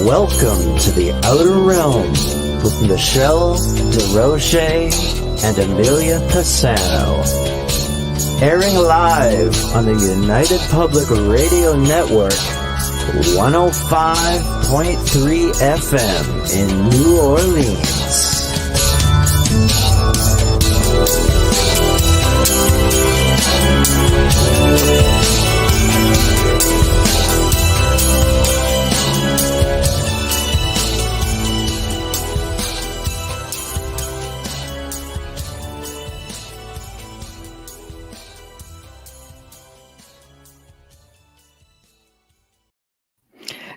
Welcome to the Outer Realm with Michelle DeRoche and Amelia Pisano. Airing live on the United Public Radio Network, 105.3 FM in New Orleans.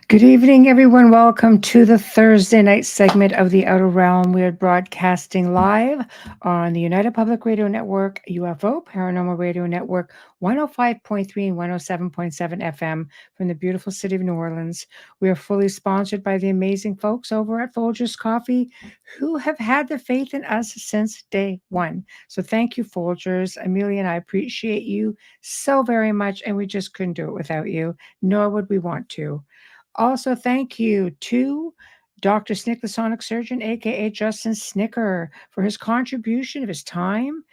Good evening, everyone. Welcome to the Thursday night segment of The Outer Realm. We are broadcasting live on the United Public Radio Network, UFO, Paranormal Radio Network, 105.3 and 107.7 FM from the beautiful city of New Orleans. We are fully sponsored by the amazing folks over at Folgers Coffee who have had the faith in us since day one. So thank you, Folgers. Amelia and I appreciate you so very much, and we just couldn't do it without you, nor would we want to. Also, thank you to Dr. Snick, the sonic surgeon, aka Justin Snicker, for his contribution of his time,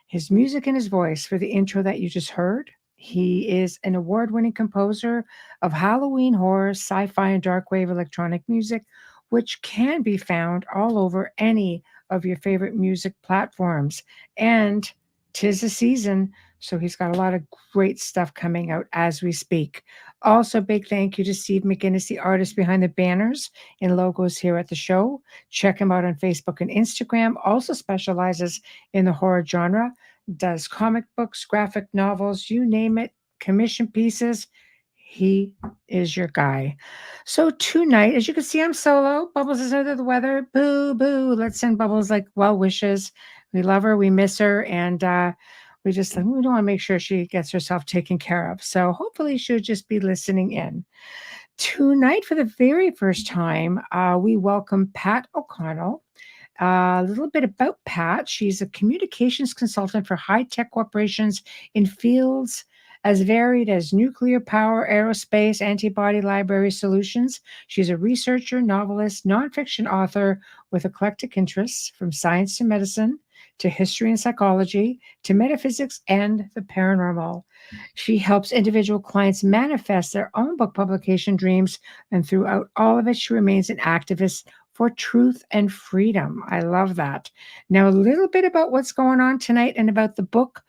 his music, and his voice for the intro that you just heard. He is an award-winning composer of Halloween horror, sci-fi, and dark wave electronic music, which can be found all over any of your favorite music platforms. And 'tis the season, so he's got a lot of great stuff coming out as we speak. Also, big thank you to Steve McGinnis, the artist behind the banners and logos here at the show. Check him out on Facebook and Instagram. Also specializes in the horror genre, does comic books, graphic novels, you name it, commission pieces. He is your guy. So tonight, as you can see, I'm solo. Bubbles is under the weather. Boo, boo. Let's send Bubbles like well wishes. We love her. We miss her. And we don't want to make sure she gets herself taken care of. So hopefully she'll just be listening in. Tonight, for the very first time, we welcome Pat O'Connell. A little bit about Pat. She's a communications consultant for high-tech corporations in fields as varied as nuclear power, aerospace, antibody library solutions. She's a researcher, novelist, nonfiction author with eclectic interests from science to medicine, to history and psychology, to metaphysics and the paranormal. She helps individual clients manifest their own book publication dreams, and throughout all of it, she remains an activist for truth and freedom. I love that. Now, a little bit about what's going on tonight and about the book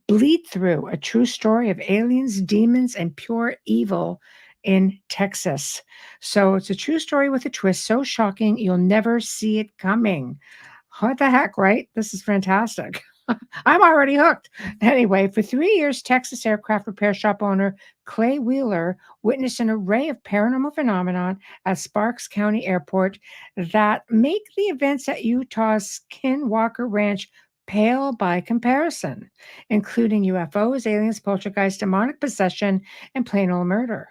Bleed Through, a true story of aliens, demons, and pure evil in Texas. So it's a true story with a twist so shocking you'll never see it coming. What the heck, right? This is fantastic. I'm already hooked. Anyway, for 3 years, Texas aircraft repair shop owner Clay Wheeler witnessed an array of paranormal phenomenon at Sparks County Airport that make the events at Utah's Skinwalker Ranch pale by comparison, including UFOs, aliens, poltergeists, demonic possession, and plain old murder.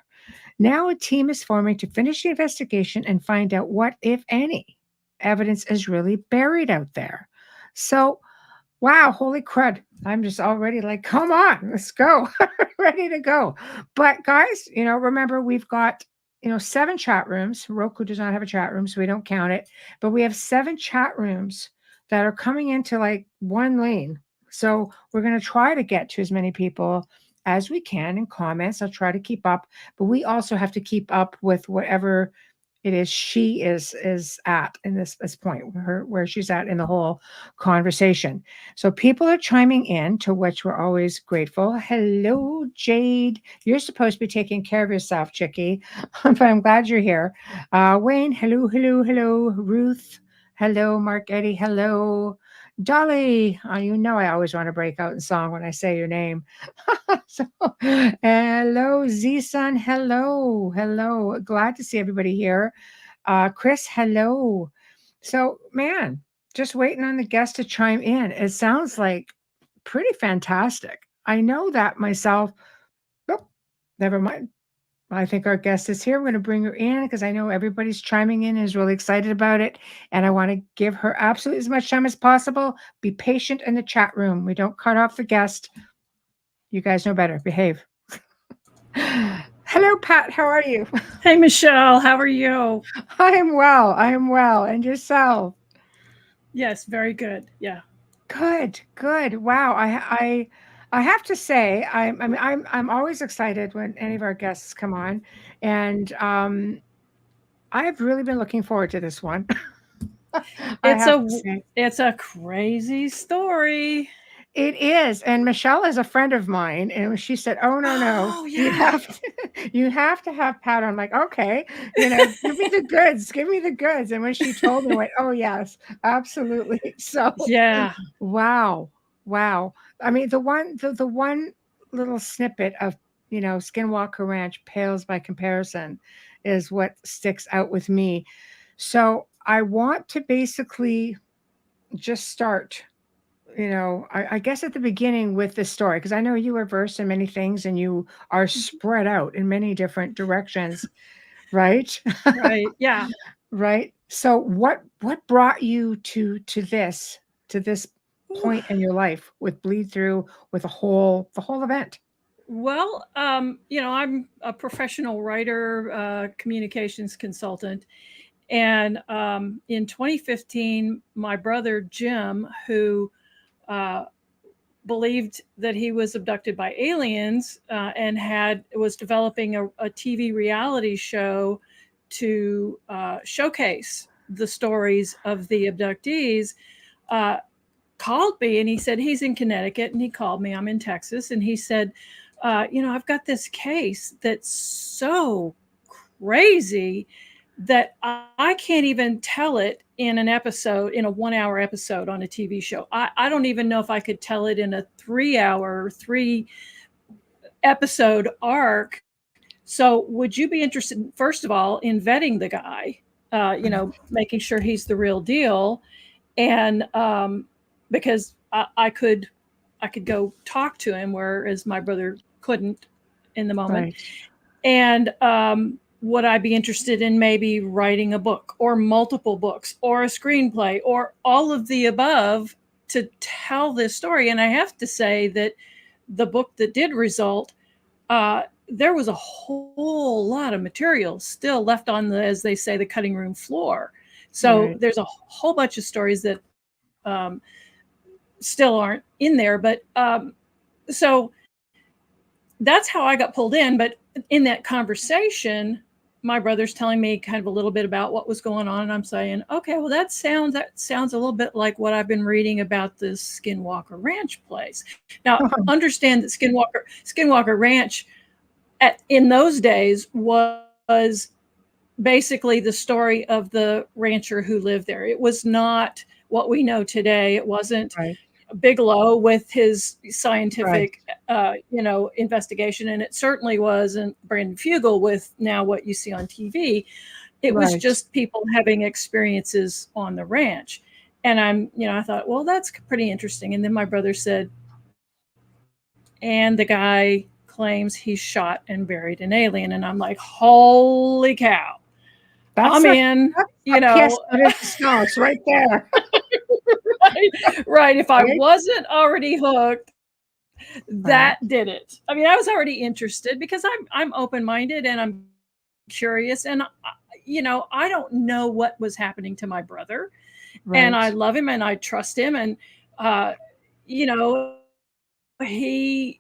Now a team is forming to finish the investigation and find out what, if any, evidence is really buried out there. So, wow, holy crud. I'm just already like, come on, let's go. Ready to go. But guys, remember we've got, 7 chat rooms. Roku does not have a chat room, so we don't count it. But we have 7 chat rooms that are coming into like one lane. So we're going to try to get to as many people as we can in comments. I'll try to keep up, but we also have to keep up with whatever it is she is at in this point, where she's at in the whole conversation. So people are chiming in, to which we're always grateful. Hello, Jade. You're supposed to be taking care of yourself, Chickie, but I'm glad you're here. Wayne, hello, hello, hello. Ruth, hello. Mark Eddie, hello. Dolly, I always want to break out in song when I say your name. So, hello, Z-Sun, hello, hello. Glad to see everybody here. Chris, hello. So, man, just waiting on the guests to chime in. It sounds like pretty fantastic. I know that myself. Oh, never mind. I think our guest is here. I'm going to bring her in because I know everybody's chiming in and is really excited about it. And I want to give her absolutely as much time as possible. Be patient in the chat room. We don't cut off the guest. You guys know better. Behave. Hello, Pat. How are you? Hey, Michelle, how are you? I am well. I am well. And yourself? Yes, very good. Yeah. Good. Good. Wow. I have to say, I'm always excited when any of our guests come on, and I've really been looking forward to this one. I It's have a to w- say. it's a crazy story. It is, and Michelle is a friend of mine, and she said, "Oh no, no, Oh, you yeah. have to, you have to have Pat." I'm like, "Okay, give me the goods, give me the goods." And when she told me, I went, "Oh yes, absolutely." So, Yeah. wow, wow. I mean, the one little snippet of Skinwalker Ranch pales by comparison, is what sticks out with me. So I want to basically just start I guess at the beginning with this story, because I know you are versed in many things and you are spread out in many different directions, right? Right. Yeah. Right. So what brought you to this Ooh. point in your life with bleed through with the whole event? I'm a professional writer, communications consultant. And in 2015, my brother Jim, who uh, believed that he was abducted by aliens and had was developing a TV reality show to showcase the stories of the abductees, uh, called me and he said he's in Connecticut and he called me. I'm in Texas, and he said, I've got this case that's so crazy that I can't even tell it in an episode, in a 1 hour episode on a TV show. I don't even know if I could tell it in a 3 hour, 3 episode arc. So, would you be interested, first of all, in vetting the guy, making sure he's the real deal? And because I could go talk to him, whereas my brother couldn't in the moment. Right. And would I be interested in maybe writing a book or multiple books or a screenplay or all of the above to tell this story? And I have to say that the book that did result, there was a whole lot of material still left on the, as they say, the cutting room floor. So Right. there's a whole bunch of stories that still aren't in there. But so that's how I got pulled in. But in that conversation, my brother's telling me kind of a little bit about what was going on, and I'm saying, okay, well that sounds a little bit like what I've been reading about this Skinwalker Ranch place. Now, understand that Skinwalker Ranch in those days was basically the story of the rancher who lived there. It was not what we know today. It wasn't Right. Bigelow with his Right. scientific, investigation, and it certainly wasn't Brandon Fugel with now what you see on TV. It was Right. just people having experiences on the ranch. And I thought, well, that's pretty interesting. And then my brother said, and the guy claims he shot and buried an alien. And I'm like, holy cow, I'm That's a in, that's you a know, pièce de résistance right there. right, right. If I Right. wasn't already hooked, that Right. did it. I mean, I was already interested because I'm open minded and I'm curious, and I don't know what was happening to my brother, and I love him Right. and I trust him, and he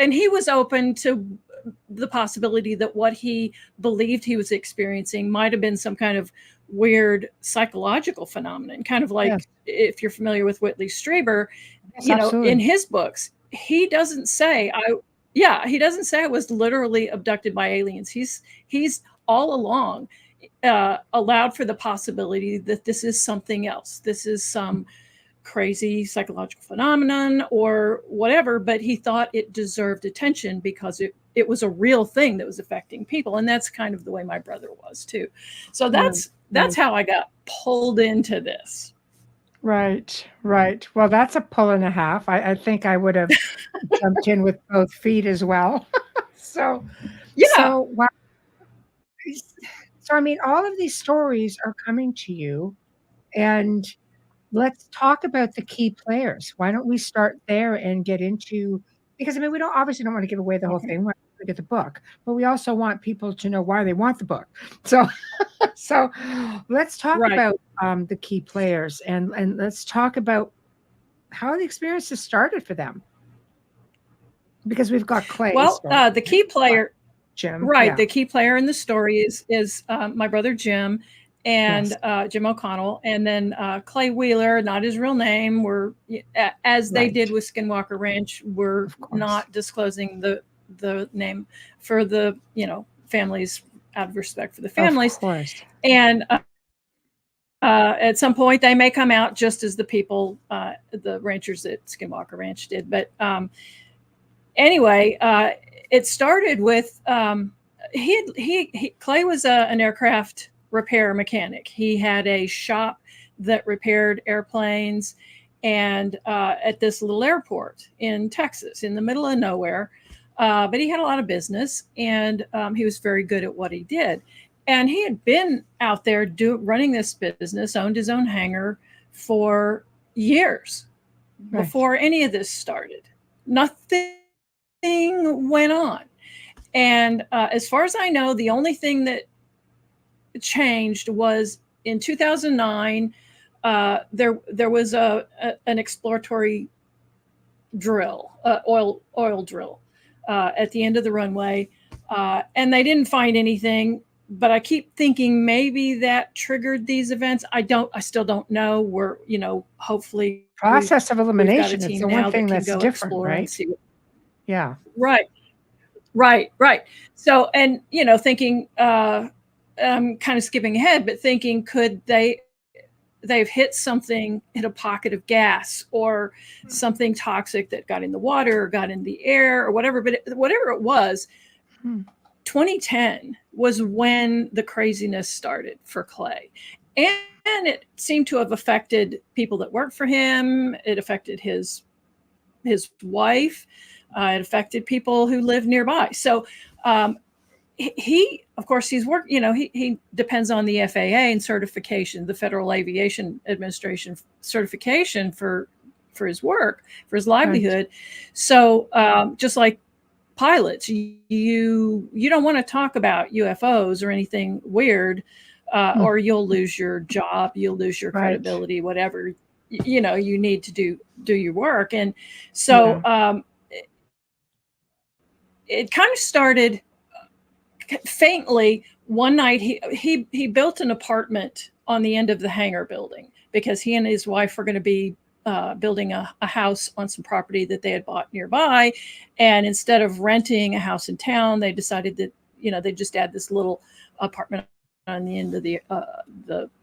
and he was open to the possibility that what he believed he was experiencing might have been some kind of weird psychological phenomenon, kind of like, Yes. if you're familiar with Whitley Strieber, Yes, in absolutely. his books, he doesn't say I yeah, he doesn't say I was literally abducted by aliens. He's all along allowed for the possibility that this is something else. This is some crazy psychological phenomenon or whatever, but he thought it deserved attention because it was a real thing that was affecting people. And that's kind of the way my brother was too. So Right. that's Right. how I got pulled into this. Right, right. Well, that's a pull and a half. I think I would have jumped in with both feet as well. So Yeah. so wow. So I mean, all of these stories are coming to you, and let's talk about the key players. Why don't we start there and get into, because I mean, we don't obviously don't want to give away the whole Okay. thing. to get the book, but we also want people to know why they want the book. So, so let's talk Right. about the key players, and let's talk about how the experiences started for them. Because we've got Clay. Well, the key player, Jim. right? Yeah. The key player in the story is my brother Jim, and Jim O'Connell, and then Clay Wheeler, not his real name. We're, as they did with Skinwalker Ranch, we're not disclosing the name for the families, out of respect for the families. Of course. And at some point they may come out, just as the people, the ranchers at Skinwalker Ranch did. But anyway, it started with Clay was an aircraft repair mechanic. He had a shop that repaired airplanes, and at this little airport in Texas, in the middle of nowhere. But he had a lot of business, and he was very good at what he did. And he had been out there running this business, owned his own hangar for years before any of this started. Nothing went on. And as far as I know, the only thing that changed was in 2009, there was an exploratory drill, oil drill at the end of the runway, and they didn't find anything. But I keep thinking maybe that triggered these events. I still don't know. We're, hopefully process of elimination is the one thing that's different, right? Yeah. Right. So, and, thinking, I'm kind of skipping ahead, but thinking, could they've hit a pocket of gas or something toxic that got in the water or got in the air or whatever. But whatever it was, 2010 was when the craziness started for Clay. And it seemed to have affected people that worked for him. It affected his wife. It affected people who live nearby. So he, of course, he's worked, he depends on the FAA and certification, the Federal Aviation Administration certification for his work, for his livelihood. Right. So just like pilots, you don't want to talk about UFOs or anything weird, or you'll lose your job, you'll lose your credibility, whatever, you need to do your work. And so it kind of started faintly. One night he built an apartment on the end of the hangar building because he and his wife were going to be building a house on some property that they had bought nearby. And instead of renting a house in town, they decided that, they just add this little apartment on the end of the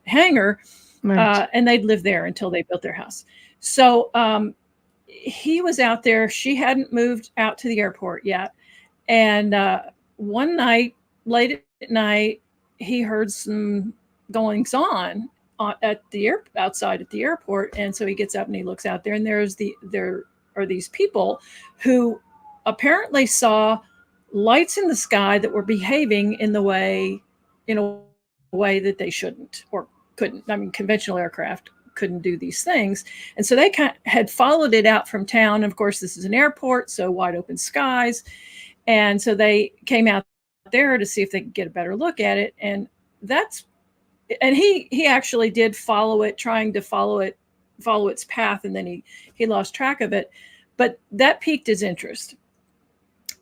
hangar, and they'd live there until they built their house. So he was out there. She hadn't moved out to the airport yet. And one night, late at night, he heard some goings on outside at the airport. And so he gets up and he looks out there, and there are these people who apparently saw lights in the sky that were behaving in a way that they shouldn't or couldn't. I mean, conventional aircraft couldn't do these things. And so they had followed it out from town. And of course, this is an airport, so wide open skies. And so they came out there to see if they could get a better look at it. And he actually did follow it, trying to follow its path. And then he lost track of it, but that piqued his interest.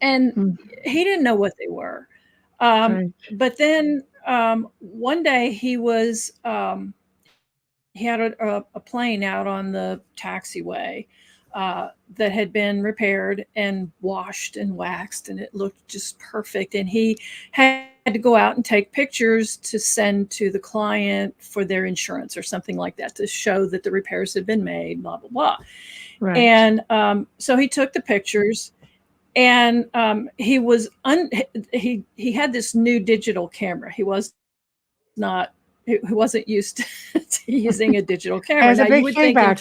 And he didn't know what they were. But then one day he had a plane out on the taxiway that had been repaired and washed and waxed, and it looked just perfect. And he had to go out and take pictures to send to the client for their insurance or something like that to show that the repairs had been made, blah, blah, blah. Right. And so he took the pictures, and he had this new digital camera. He wasn't used to using a digital camera. Now, you would think in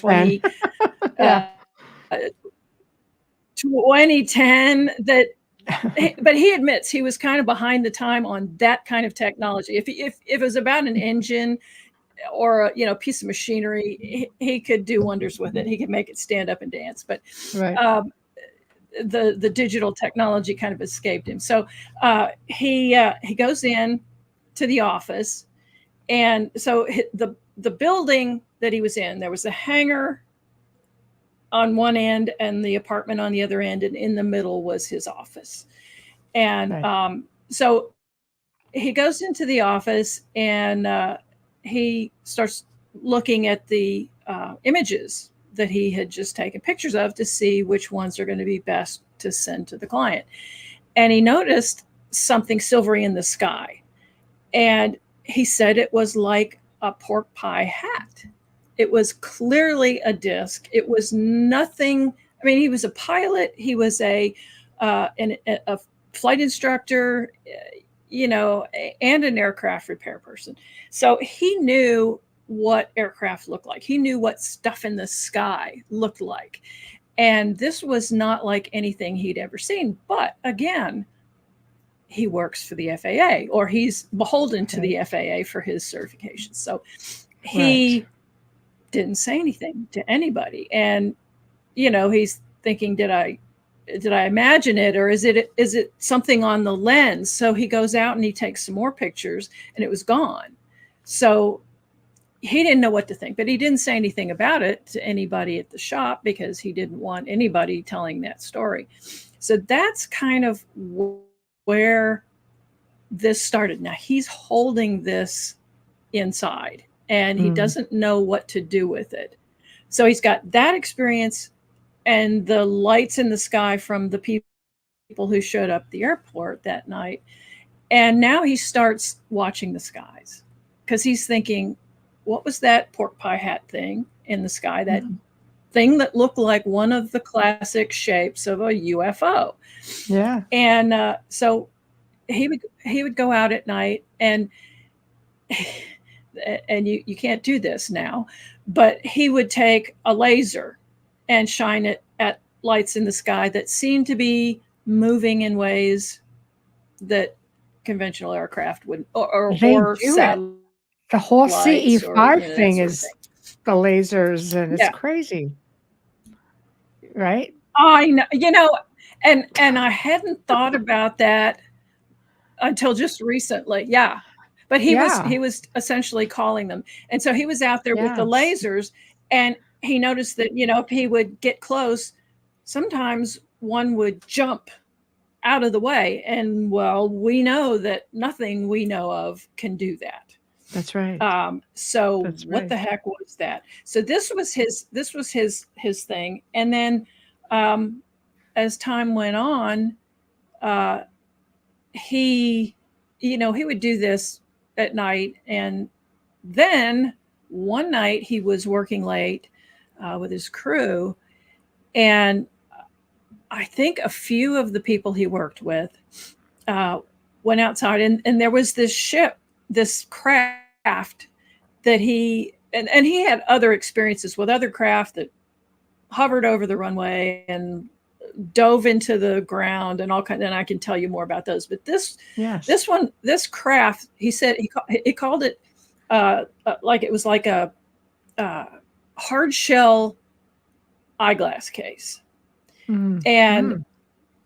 2010 that, but he admits he was kind of behind the time on that kind of technology. If it was about an engine or a piece of machinery, he could do wonders with it. He could make it stand up and dance. But the digital technology kind of escaped him. So he goes in to the office, and so the building that he was in, there was a hangar on one end and the apartment on the other end, and in the middle was his office. And Right. So he goes into the office, and he starts looking at the images that he had just taken pictures of to see which ones are going to be best to send to the client. And he noticed something silvery in the sky. And he said it was like a pork pie hat. It was clearly a disc. It was nothing. I mean, he was a pilot. He was a flight instructor, and an aircraft repair person. So he knew what aircraft looked like. He knew what stuff in the sky looked like. And this was not like anything he'd ever seen. But again, he works for the FAA, or he's beholden to the FAA for his certifications. So he didn't say anything to anybody. And, he's thinking, did I imagine it, or is it something on the lens? So he goes out and he takes some more pictures, and it was gone. So he didn't know what to think, but he didn't say anything about it to anybody at the shop because he didn't want anybody telling that story. So that's kind of where this started. Now he's holding this inside, and he doesn't know what to do with it. So he's got that experience and the lights in the sky from the people who showed up at the airport that night. And now he starts watching the skies because he's thinking, what was that pork pie hat thing in the sky? That thing that looked like one of the classic shapes of a UFO. Yeah. And so he would go out at night, and you can't do this now, but he would take a laser and shine it at lights in the sky that seemed to be moving in ways that conventional aircraft would, or satellites. The whole CE5 thing sort of is the lasers, and it's crazy, right? I know, and I hadn't thought about that until just recently. Yeah. But he was essentially calling them. And so he was out there with the lasers, and he noticed that, if he would get close, sometimes one would jump out of the way. And well, we know that nothing we know of can do that. That's right. What the heck was that? So this was his thing. And then as time went on, he would do this at night. And then one night he was working late with his crew, and I think a few of the people he worked with went outside, and there was this ship, this craft that he had other experiences with other craft that hovered over the runway and dove into the ground and all kinds. And I can tell you more about those. But this craft, he said he called it like it was like a hard shell eyeglass case. And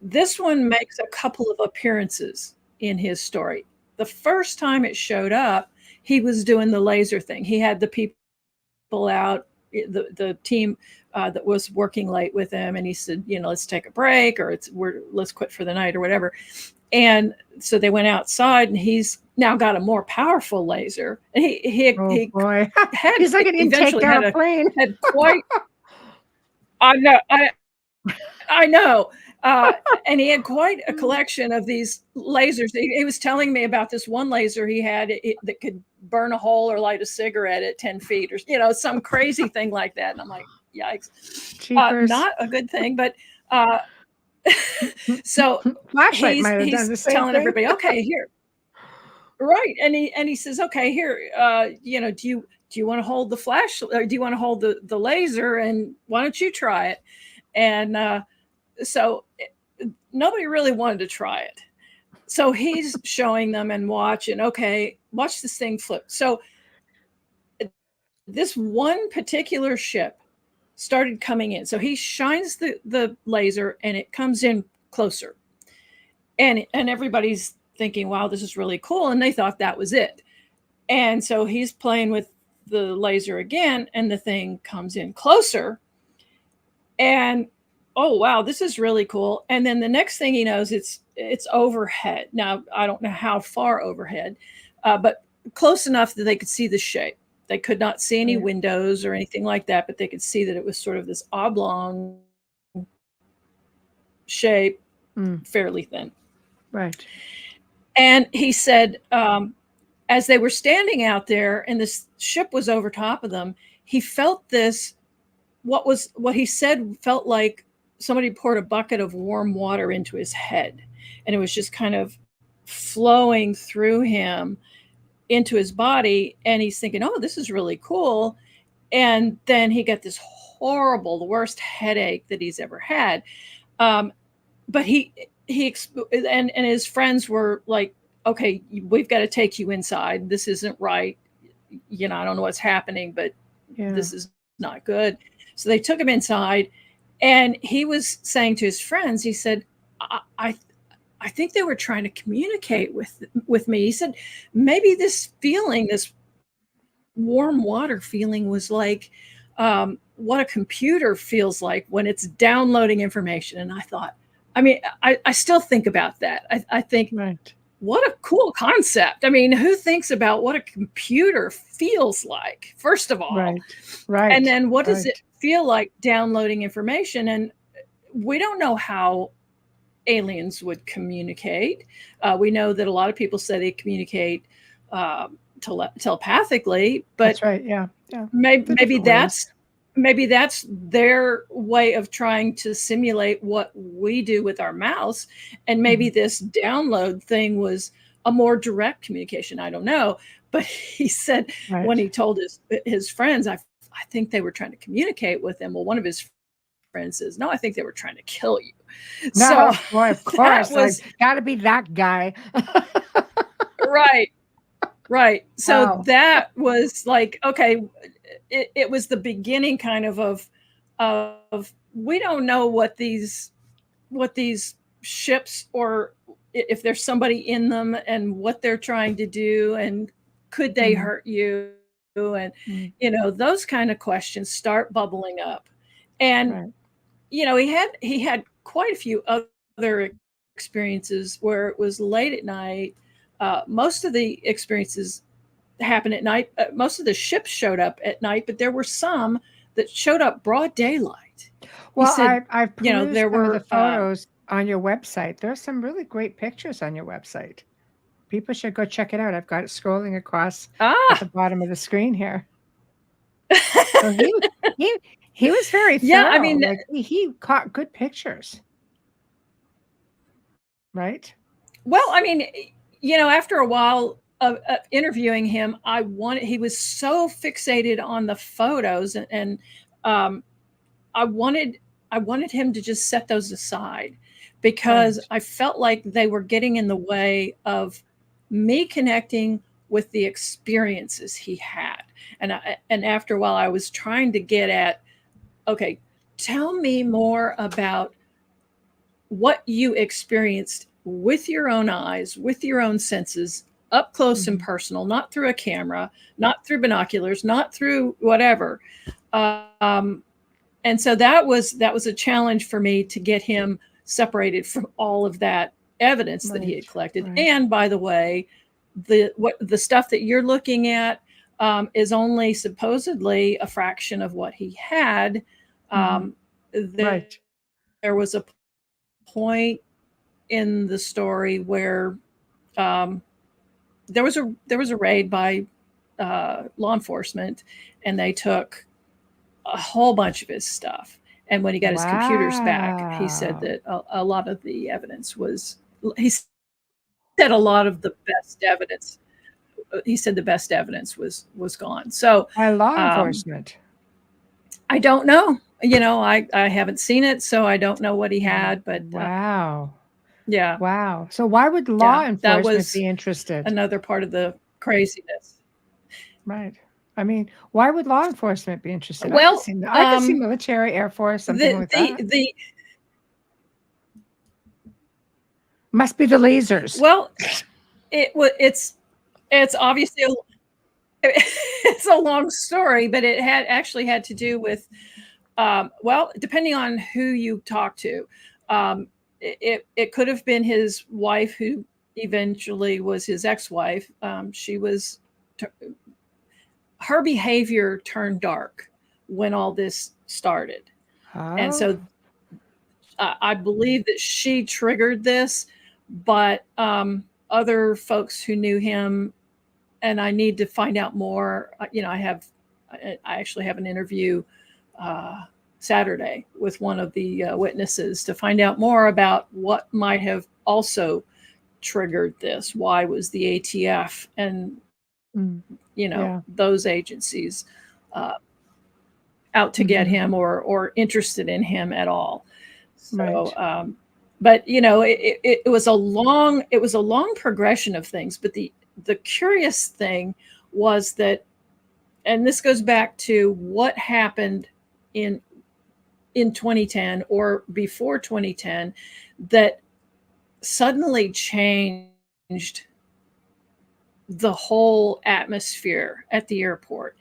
this one makes a couple of appearances in his story. The first time it showed up, he was doing the laser thing. He had the people out, the team that was working late with him, and he said, let's take a break, or let's quit for the night, or whatever. And so they went outside, and he's now got a more powerful laser. And he boy. had, he's like an take down a plane. Had quite. I know. And he had quite a collection of these lasers. He was telling me about this one laser he had that could burn a hole or light a cigarette at 10 feet, or some crazy thing like that. And I'm like, yikes. Not a good thing, but so flashlight might have done the same telling thing. everybody, okay, here. Right. And he says, okay, here, do you want to hold the flash, or do you want to hold the laser, and why don't you try it? And so nobody really wanted to try it. So he's showing them and watch this thing flip. So this one particular ship started coming in. So he shines the laser and it comes in closer. And everybody's thinking, wow, this is really cool. And they thought that was it. And so he's playing with the laser again, and the thing comes in closer. And oh wow, this is really cool. And then the next thing he knows, it's overhead. Now I don't know how far overhead, but close enough that they could see the shape. They could not see any windows or anything like that, but they could see that it was sort of this oblong shape, fairly thin. Right. And he said, as they were standing out there and this ship was over top of them, he felt this, what he said felt like somebody poured a bucket of warm water into his head. And it was just kind of flowing through him into his body. And he's thinking, oh, this is really cool. And then he got this horrible, the worst headache that he's ever had. But he and his friends were like, okay, we've got to take you inside. This isn't right. You know, I don't know what's happening, but this is not good. So they took him inside, and he was saying to his friends, he said, I think they were trying to communicate with me. He said, maybe this feeling, this warm water feeling, was like what a computer feels like when it's downloading information. And I thought, I mean, I still think about that. I think, what a cool concept. I mean, who thinks about what a computer feels like, first of all? Right. And then what does it feel like downloading information? And we don't know how aliens would communicate. We know that a lot of people say they communicate telepathically, but that's right. Yeah. Maybe that's their way of trying to simulate what we do with our mouths. And maybe this download thing was a more direct communication. I don't know. But he said when he told his friends, I think they were trying to communicate with him. Well, one of his friends says, no, I think they were trying to kill you. No, so boy, of course, got to be that guy. Right. So that was like, okay, it was the beginning kind of we don't know what these ships, or if there's somebody in them, and what they're trying to do, and could they hurt you, and you know, those kind of questions start bubbling up. And you know, he had quite a few other experiences where it was late at night. Most of the experiences happened at night. Most of the ships showed up at night, but there were some that showed up broad daylight. Well, I've perused there were the photos on your website. There's some really great pictures on your website. People should go check it out. I've got it scrolling across at the bottom of the screen here. So he was very thorough. Yeah, I mean, like, he caught good pictures, right? Well, I mean, you know, after a while of interviewing him, he was so fixated on the photos, and I wanted him to just set those aside, because I felt like they were getting in the way of me connecting with the experiences he had. And after a while, I was trying to get at, okay, tell me more about what you experienced with your own eyes, with your own senses, up close and personal, not through a camera, not through binoculars, not through whatever. And so that was a challenge for me, to get him separated from all of that evidence that he had collected. And by the way, the stuff that you're looking at is only supposedly a fraction of what he had. There was a point in the story where there was a raid by law enforcement, and they took a whole bunch of his stuff. And when he got his computers back, he said that a lot of the evidence was, he said a lot of the best evidence, he said the best evidence was gone. So by law enforcement, I don't know. You know, I haven't seen it, so I don't know what he had. But yeah. Wow. So why would law enforcement be interested? Another part of the craziness. Right. I mean, why would law enforcement be interested? Well, I could see military, Air Force, something like that. the Must be the lasers. well, it's obviously it's a long story, but it actually had to do with well, depending on who you talk to, it could have been his wife, who eventually was his ex-wife. She was her behavior turned dark when all this started, and Oh. so I believe that she triggered this, but other folks who knew him, and I need to find out more. I actually have an interview Saturday with one of the witnesses to find out more about what might have also triggered this. Why was the ATF and Yeah. those agencies out to get him or interested in him at all? So, Right. but it was a long progression of things. But the curious thing was that, and this goes back to what happened in 2010 or before 2010, that suddenly changed the whole atmosphere at the airport.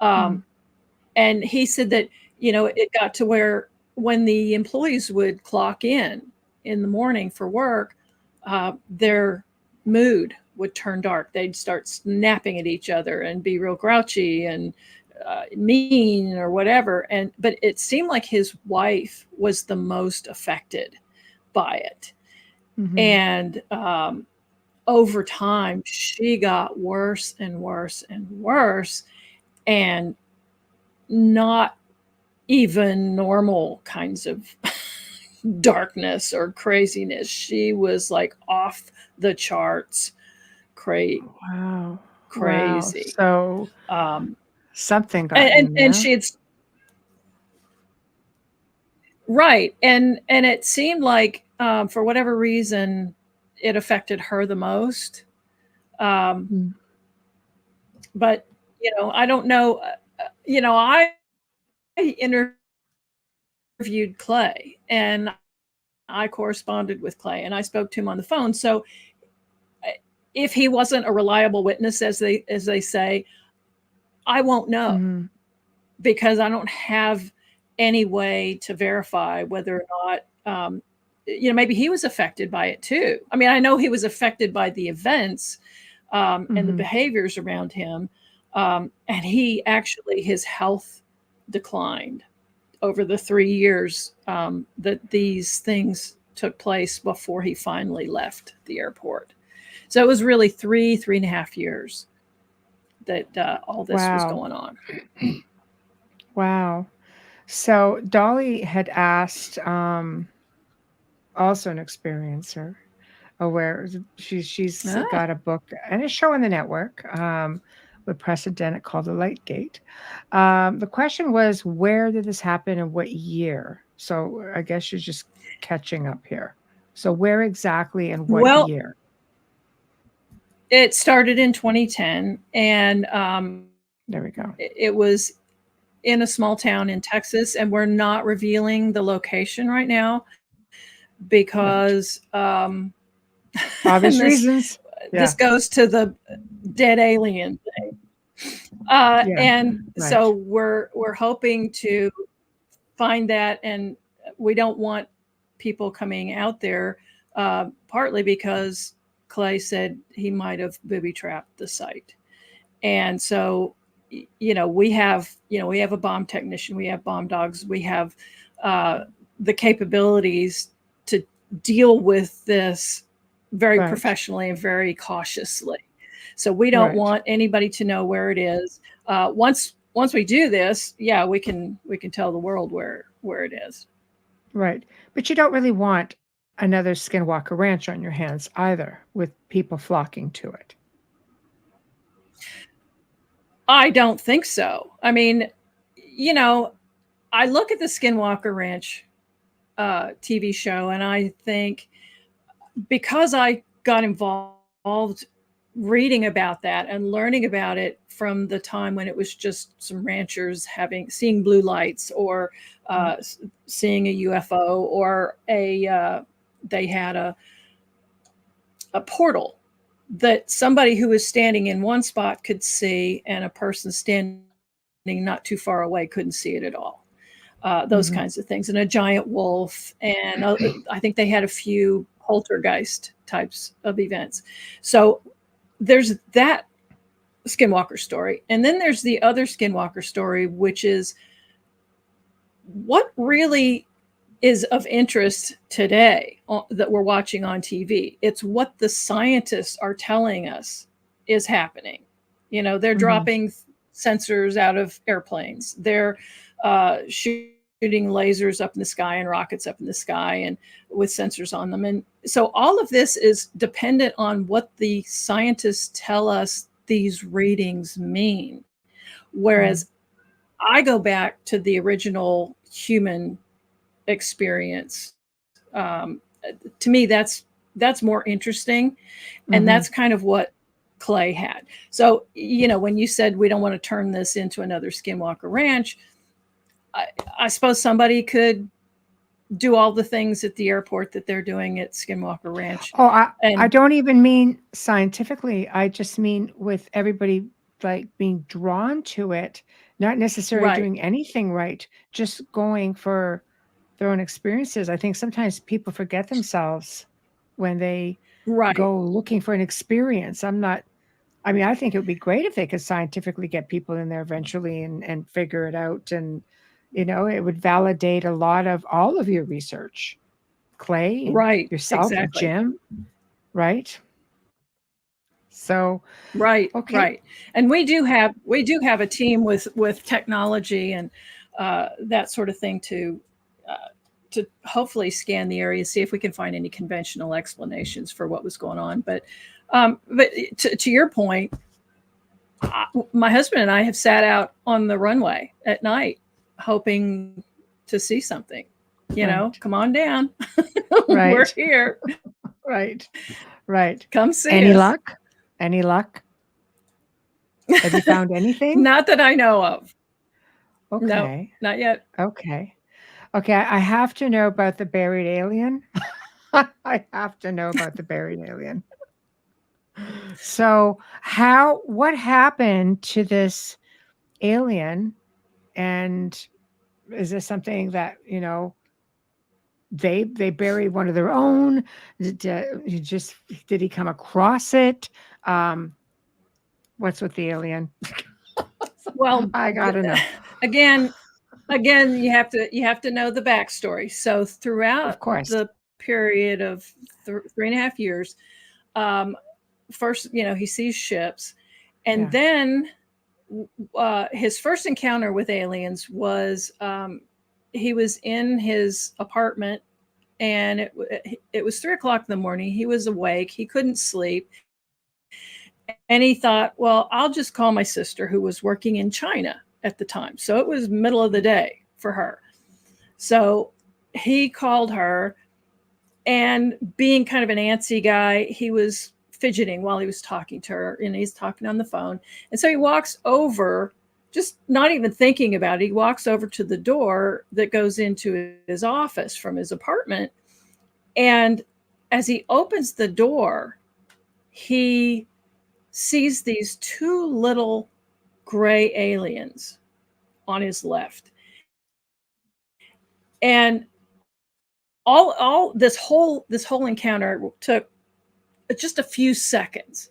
And he said that, it got to where when the employees would clock in the morning for work, their mood would turn dark. They'd start snapping at each other and be real grouchy and mean or whatever. But it seemed like his wife was the most affected by it. And over time, she got worse and worse and worse, and not even normal kinds of darkness or craziness. She was like off the charts, crazy. Wow. So something got And in there. she had right, and it seemed like for whatever reason it affected her the most. But I don't know. I interviewed Clay, and I corresponded with Clay, and I spoke to him on the phone. So if he wasn't a reliable witness, as they say, I won't know, because I don't have any way to verify whether or not maybe he was affected by it too. I mean, I know he was affected by the events and the behaviors around him, and his health declined over the 3 years that these things took place before he finally left the airport. So it was really 3.5 years that all this was going on. Wow. So Dolly had asked, also an experiencer, where she's got a book and a show on the network with Preston Dennett called The Light Gate. The question was, where did this happen and what year? So I guess you're just catching up here. So where exactly and what year? It started in 2010, and there we go. It was in a small town in Texas, and we're not revealing the location right now because obvious reasons. This goes to the dead alien thing. So we're hoping to find that, and we don't want people coming out there, partly because Clay said he might have booby-trapped the site. And so, we have a bomb technician, we have bomb dogs, we have the capabilities to deal with this very professionally and very cautiously. So we don't want anybody to know where it is. Once we do this, we can tell the world where it is. Right. But you don't really want another Skinwalker Ranch on your hands either, with people flocking to it. I don't think so. I mean, I look at the Skinwalker Ranch TV show, and I think, because I got involved reading about that and learning about it from the time when it was just some ranchers seeing blue lights, or seeing a UFO, or they had a portal that somebody who was standing in one spot could see, and a person standing not too far away couldn't see it at all. Those kinds of things, and a giant wolf, and I think they had a few poltergeist types of events. So there's that Skinwalker story, and then there's the other Skinwalker story, which is what really is of interest today that we're watching on TV. It's what the scientists are telling us is happening. You know, they're dropping sensors out of airplanes. They're shooting lasers up in the sky and rockets up in the sky, and with sensors on them. And so all of this is dependent on what the scientists tell us these readings mean. Whereas I go back to the original human experience. To me, that's more interesting. And that's kind of what Clay had. So, you know, when you said we don't want to turn this into another Skinwalker Ranch, I suppose somebody could do all the things at the airport that they're doing at Skinwalker Ranch. Oh, I don't even mean scientifically. I just mean with everybody like being drawn to it, not necessarily doing anything right, just going for their own experiences. I think sometimes people forget themselves when they go looking for an experience. I think it would be great if they could scientifically get people in there eventually and figure it out. And, you know, it would validate a lot of all of your research, Clay, and yourself, and Jim, right? So, right. And we do have a team with technology and that sort of thing to hopefully scan the area, see if we can find any conventional explanations for what was going on. But to your point, my husband and I have sat out on the runway at night hoping to see something. You know, come on down. We're here. Right. Come see Any us. luck? Any luck? Have you found anything? Not that I know of. Okay. No, not yet. Okay. I have to know about the buried alien. I have to know about the buried alien. So what happened to this alien? And is this something that, you know, they buried one of their own? Did he come across it? What's with the alien? Well, I gotta know. Again, you have to know the backstory. So throughout the period of 3.5 years, first, you know, he sees ships, and then his first encounter with aliens was he was in his apartment, and it was 3:00 in the morning. He was awake. He couldn't sleep. And he thought, well, I'll just call my sister, who was working in China at the time. So it was middle of the day for her. So he called her, and being kind of an antsy guy, he was fidgeting while he was talking to her, and he's talking on the phone. And so he walks over, just not even thinking about it. He walks over to the door that goes into his office from his apartment. And as he opens the door, he sees these two little gray aliens on his left. And all this whole encounter took just a few seconds,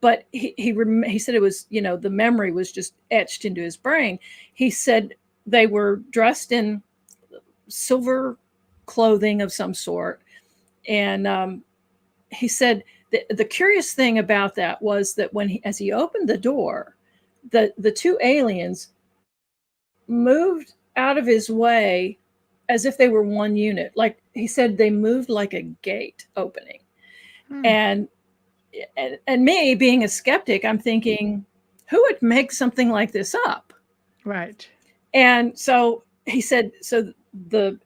but he said it was, you know, the memory was just etched into his brain. He said they were dressed in silver clothing of some sort, and he said the curious thing about that was that as he opened the door, the two aliens moved out of his way as if they were one unit. Like he said, they moved like a gate opening. And me being a skeptic, I'm thinking, who would make something like this up? Right. And so he said, so the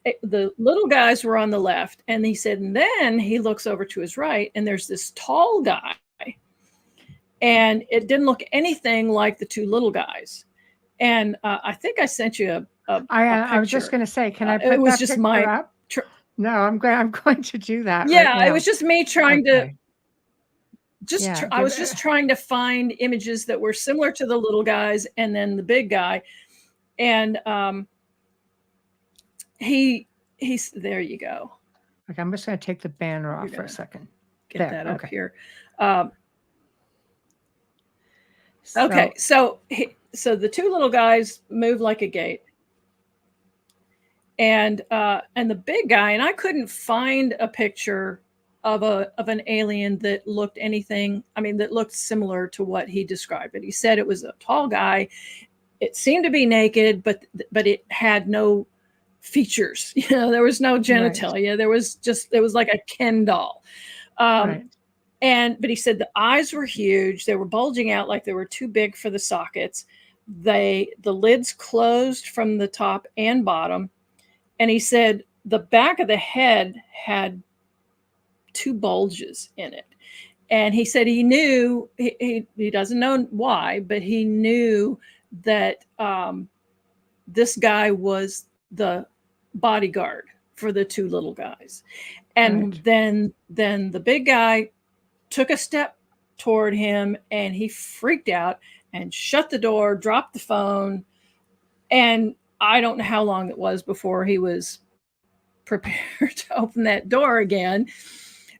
little guys were on the left, and he said, and then he looks over to his right, and there's this tall guy, and it didn't look anything like the two little guys. And I think I sent you a I was just picture. going to say, can I It put was that just picture up? No, I'm going to do that right yeah, now. it was just me trying to Yeah, I was just trying to find images that were similar to the little guys and then the big guy. And he's there you go. Okay, I'm just going to take the banner off for a second. Get that up okay. here. Okay, so the two little guys move like a gate, and the big guy, and I couldn't find a picture of an alien that looked anything. I mean, that looked similar to what he described. But he said it was a tall guy. It seemed to be naked, but it had no features. You know, there was no genitalia. Right. It was like a Ken doll. Right. But he said the eyes were huge. They were bulging out like they were too big for the sockets. The lids closed from the top and bottom. And he said the back of the head had two bulges in it. And he said he knew, he doesn't know why, but he knew that this guy was the bodyguard for the two little guys. And right. then the big guy took a step toward him, and he freaked out and shut the door, dropped the phone. And I don't know how long it was before he was prepared to open that door again.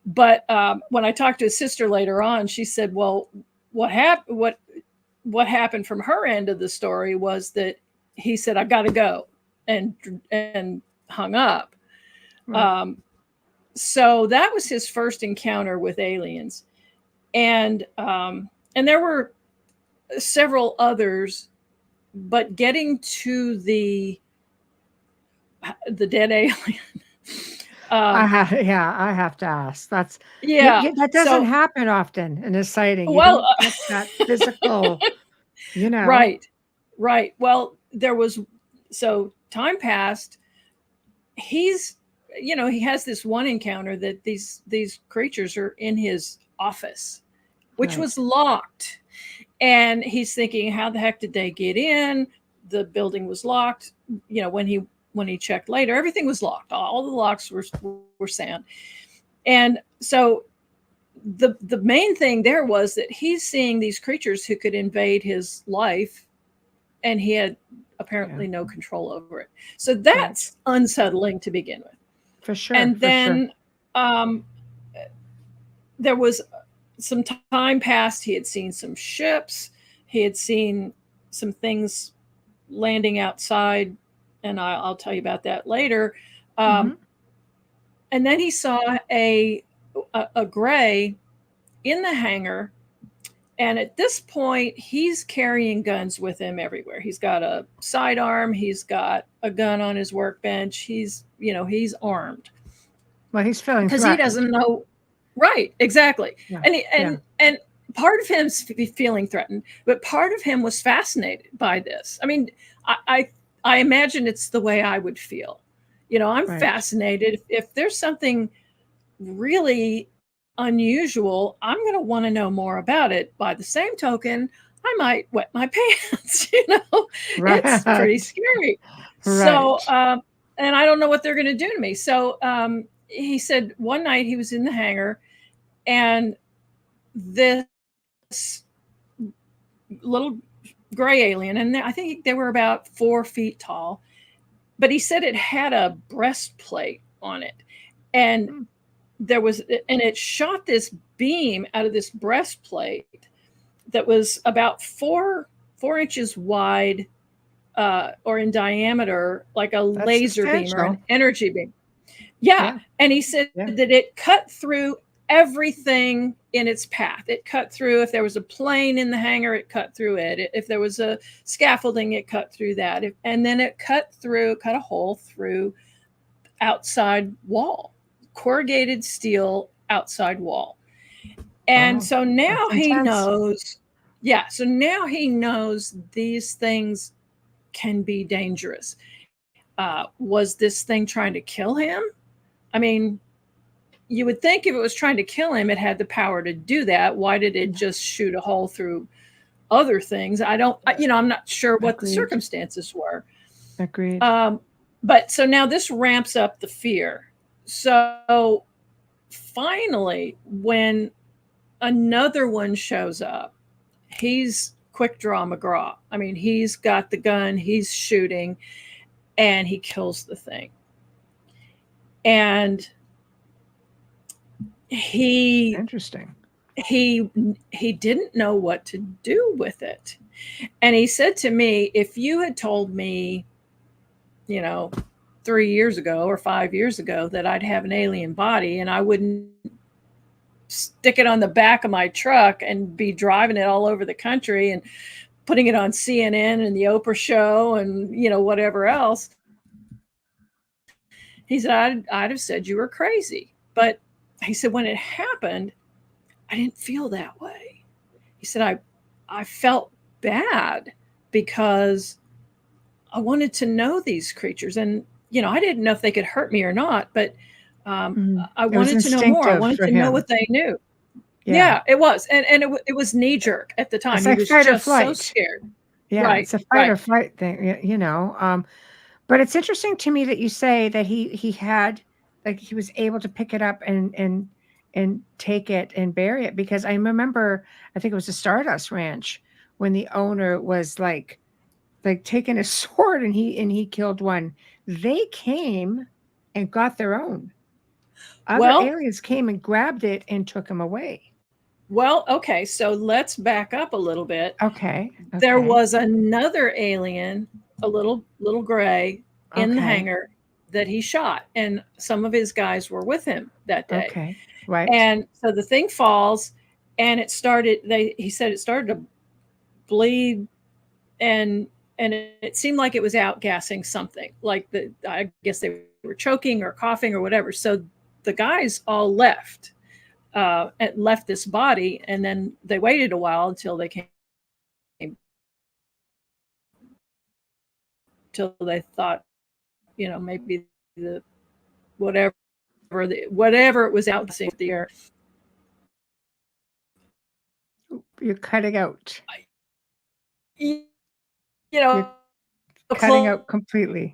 But when I talked to his sister later on, she said, well, what happened from her end of the story was that he said, I got to go, and hung up. Right. So that was his first encounter with aliens. And there were several others, but getting to the dead alien. I have to ask. That doesn't happen often in a sighting. Well, you that physical, you know. Right. Well, time passed. He has this one encounter that these creatures are in his office, which was locked. And he's thinking, how the heck did they get in? The building was locked. You know, when he checked later, everything was locked. All the locks were sound. And so the main thing there was that he's seeing these creatures who could invade his life, and he had apparently no control over it. So that's unsettling to begin with. For sure. And then there was some time passed. He had seen some ships. He had seen some things landing outside, and I'll tell you about that later. And then he saw a gray in the hangar. And at this point, he's carrying guns with him everywhere. He's got a sidearm. He's got a gun on his workbench. He's armed. Well, he's feeling because he doesn't know. Right, exactly. Yeah. And part of him's feeling threatened, but part of him was fascinated by this. I mean, I imagine it's the way I would feel. I'm fascinated. If there's something really unusual, I'm going to want to know more about it. By the same token, I might wet my pants. It's pretty scary. Right. So, and I don't know what they're going to do to me. So he said one night he was in the hangar, and this little gray alien, and I think they were about 4 feet tall, but he said it had a breastplate on it, and it shot this beam out of this breastplate that was about 4 inches wide, or in diameter, like a laser beam or an energy beam. Yeah. And he said that it cut through everything in its path. It cut through, if there was a plane in the hangar, it cut through it. If there was a scaffolding, it cut through that. And then it cut a hole through outside wall, corrugated steel outside wall. And so now he knows. Yeah. So now he knows these things can be dangerous. Was this thing trying to kill him? I mean, you would think if it was trying to kill him, it had the power to do that. Why did it just shoot a hole through other things? I'm not sure what the circumstances were. Agreed. But so now this ramps up the fear. So finally, when another one shows up, he's quick draw McGraw. I mean, he's got the gun, he's shooting, and he kills the thing. And Interesting. He didn't know what to do with it. And he said to me, if you had told me, 3 years ago or 5 years ago that I'd have an alien body and I wouldn't stick it on the back of my truck and be driving it all over the country and putting it on CNN and the Oprah show and, whatever else, he said, I'd have said you were crazy. But he said, when it happened, I didn't feel that way. He said, I felt bad because I wanted to know these creatures. And, I didn't know if they could hurt me or not, but I wanted to know more. I wanted to know what they knew. Yeah, it was. And it was knee jerk at the time. It's he like was fight or just flight. so scared. Yeah, right, it's a fight or flight thing, But it's interesting to me that you say that he had, like, he was able to pick it up and take it and bury it, because I remember, I think it was the Stardust Ranch, when the owner was like taking a sword and he killed one. They came and got their own. Other aliens came and grabbed it and took him away. Well, okay, so let's back up a little bit. Okay. There was another alien, a little gray, in the hangar that he shot, and some of his guys were with him that day. Okay, right. And so the thing falls, and he said it started to bleed, and it seemed like it was outgassing something, like I guess they were choking or coughing or whatever. So the guys all left this body, and then they waited a while until they came, till they thought, maybe the whatever it was out the air. You're cutting out. You're cutting out completely.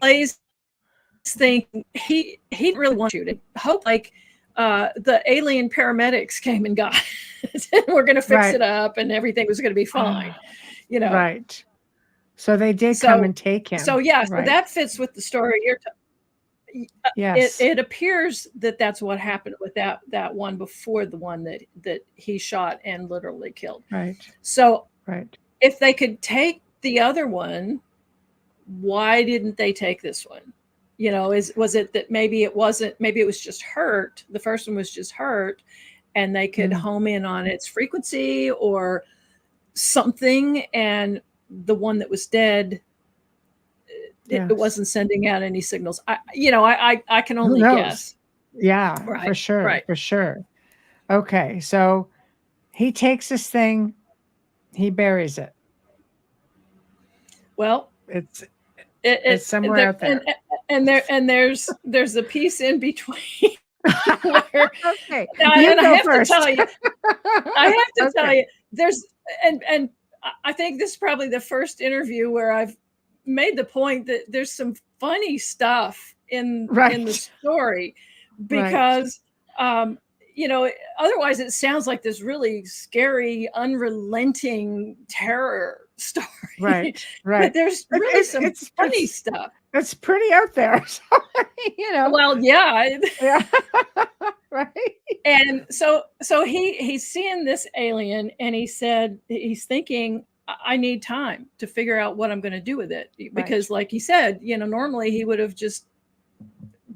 Think he really wanted to shoot it. Hope the alien paramedics came and got it. We're going to fix it up, and everything was going to be fine. Right. So they did come and take him. So yeah, so that fits with the story you're telling. Yes. It appears that that's what happened with that one before the one that he shot and literally killed. Right. So if they could take the other one, why didn't they take this one? Was it that maybe it was just hurt? The first one was just hurt, and they could home in on its frequency or something, and the one that was dead, it wasn't sending out any signals. I can only guess. Yeah, for sure. For sure. Okay. So he takes this thing, he buries it. Well, it's somewhere out there. And there's a piece in between. Where, okay. I have to tell you, there's, and I think this is probably the first interview where I've made the point that there's some funny stuff in the story, because otherwise it sounds like this really scary, unrelenting terror story. Right. But there's really some funny stuff. It's pretty out there. So, Well, yeah. Right. And so he's seeing this alien, and he said he's thinking, I need time to figure out what I'm going to do with it, because like he said, normally he would have just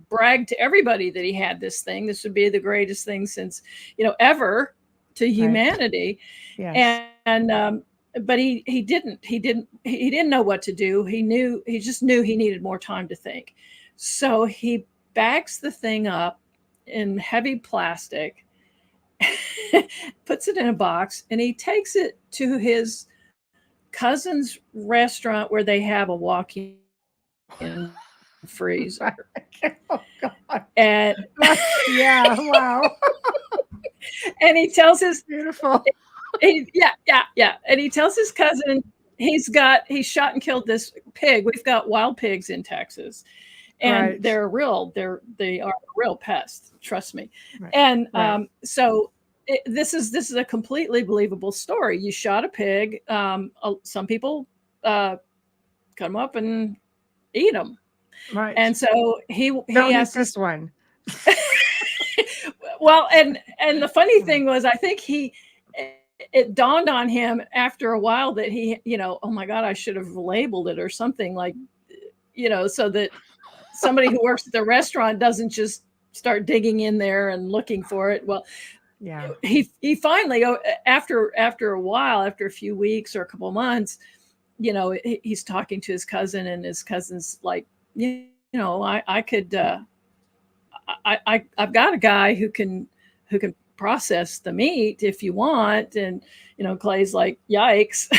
bragged to everybody that he had this thing. This would be the greatest thing since, ever to humanity. Yes. And but he didn't know what to do. He just knew he needed more time to think. So he bags the thing up in heavy plastic, puts it in a box, and he takes it to his cousin's restaurant where they have a walk-in freezer. And Yeah, wow. and he tells his Beautiful. yeah. And he tells his cousin he's shot and killed this pig. We've got wild pigs in Texas, and Right. they are a real pest. Trust me. Right. And Right. so this is a completely believable story. You shot a pig. Some people cut them up and eat them. Right. And so Don't eat asked this one. well, and the funny thing was, I think it dawned on him after a while that oh my God, I should have labeled it or something, like, so that somebody who works at the restaurant doesn't just start digging in there and looking for it. Well, Yeah. he finally, after a while, after a few weeks or a couple of months, he's talking to his cousin, and his cousin's like, I could, I've got a guy who can process the meat if you want. And Clay's like, yikes.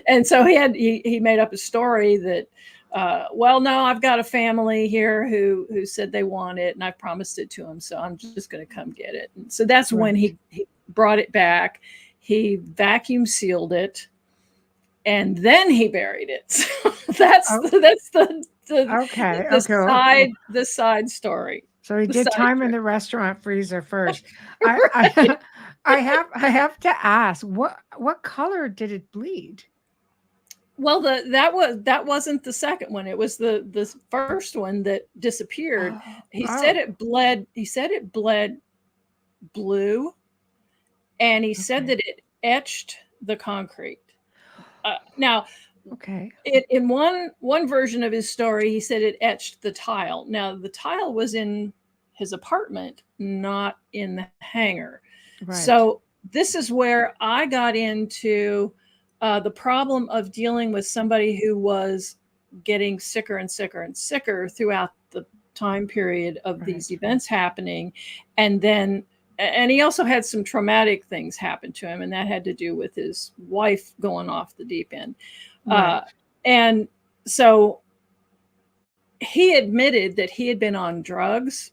And so he made up a story that well, no, I've got a family here who said they want it, and I promised it to him, so I'm just going to come get it. And so that's when he brought it back. He vacuum sealed it, and then he buried it. So that's the side story. So he did time in the restaurant freezer first. I have to ask, what color did it bleed? Well, that wasn't the second one. It was the first one that disappeared. He said it bled. He said it bled blue, and he said that it etched the concrete. Now, in one version of his story, he said it etched the tile. Now, the tile was in his apartment, not in the hangar. Right. So this is where I got into the problem of dealing with somebody who was getting sicker and sicker and sicker throughout the time period of these events happening. And he also had some traumatic things happen to him, and that had to do with his wife going off the deep end. Right. And so he admitted that he had been on drugs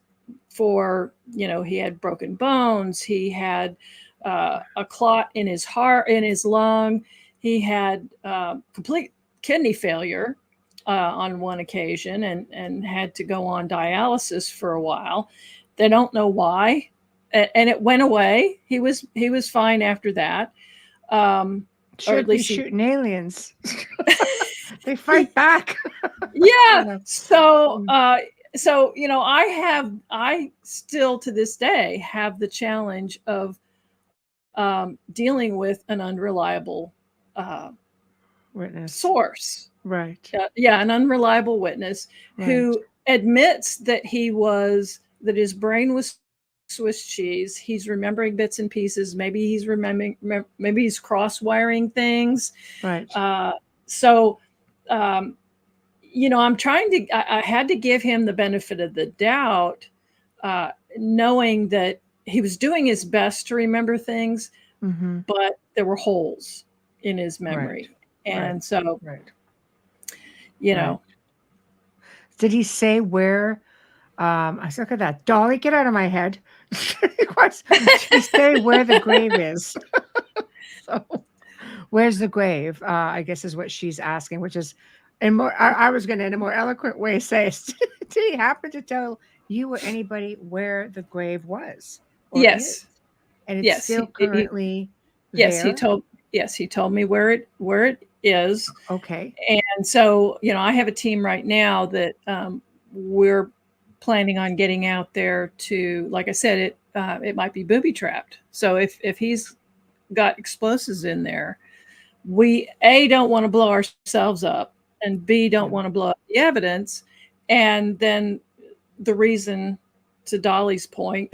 for, he had broken bones. He had a clot in his heart, in his lung. He had complete kidney failure on one occasion, and had to go on dialysis for a while. They don't know why, and it went away. He was fine after that. Should be shooting aliens. They fight back. Yeah. So I still to this day have the challenge of dealing with an unreliable witness source. Right. An unreliable witness who admits that his brain was Swiss cheese. He's remembering bits and pieces. Maybe he's maybe he's cross-wiring things. Right. I'm trying to, I had to give him the benefit of the doubt, knowing that he was doing his best to remember things, but there were holes in his memory. And so, Did he say where, I look at that, Dolly, get out of my head. Did he say where the grave is? So, where's the grave? I guess is what she's asking, which is, I was going to, in a more eloquent way, say, did he happen to tell you or anybody where the grave was? Yes. Is? And it's still currently there? He told me where it is. Okay. And so, I have a team right now that we're planning on getting out there to, like I said, it might be booby trapped. So if he's got explosives in there, we don't want to blow ourselves up, and B, don't want to blow up the evidence. And then the reason, to Dolly's point,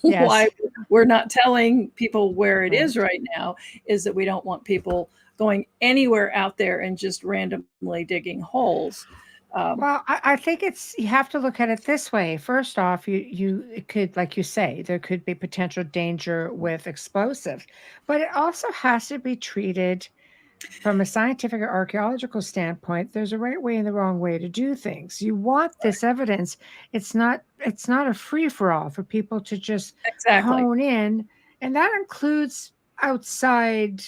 why we're not telling people where it is right now is that we don't want people going anywhere out there and just randomly digging holes. Well, I think you have to look at it this way. First off, it could, like you say, there could be potential danger with explosives, but it also has to be treated from a scientific or archaeological standpoint, there's a right way and the wrong way to do things. You want this evidence. It's not a free for all for people to just Exactly. hone in, and that includes outside.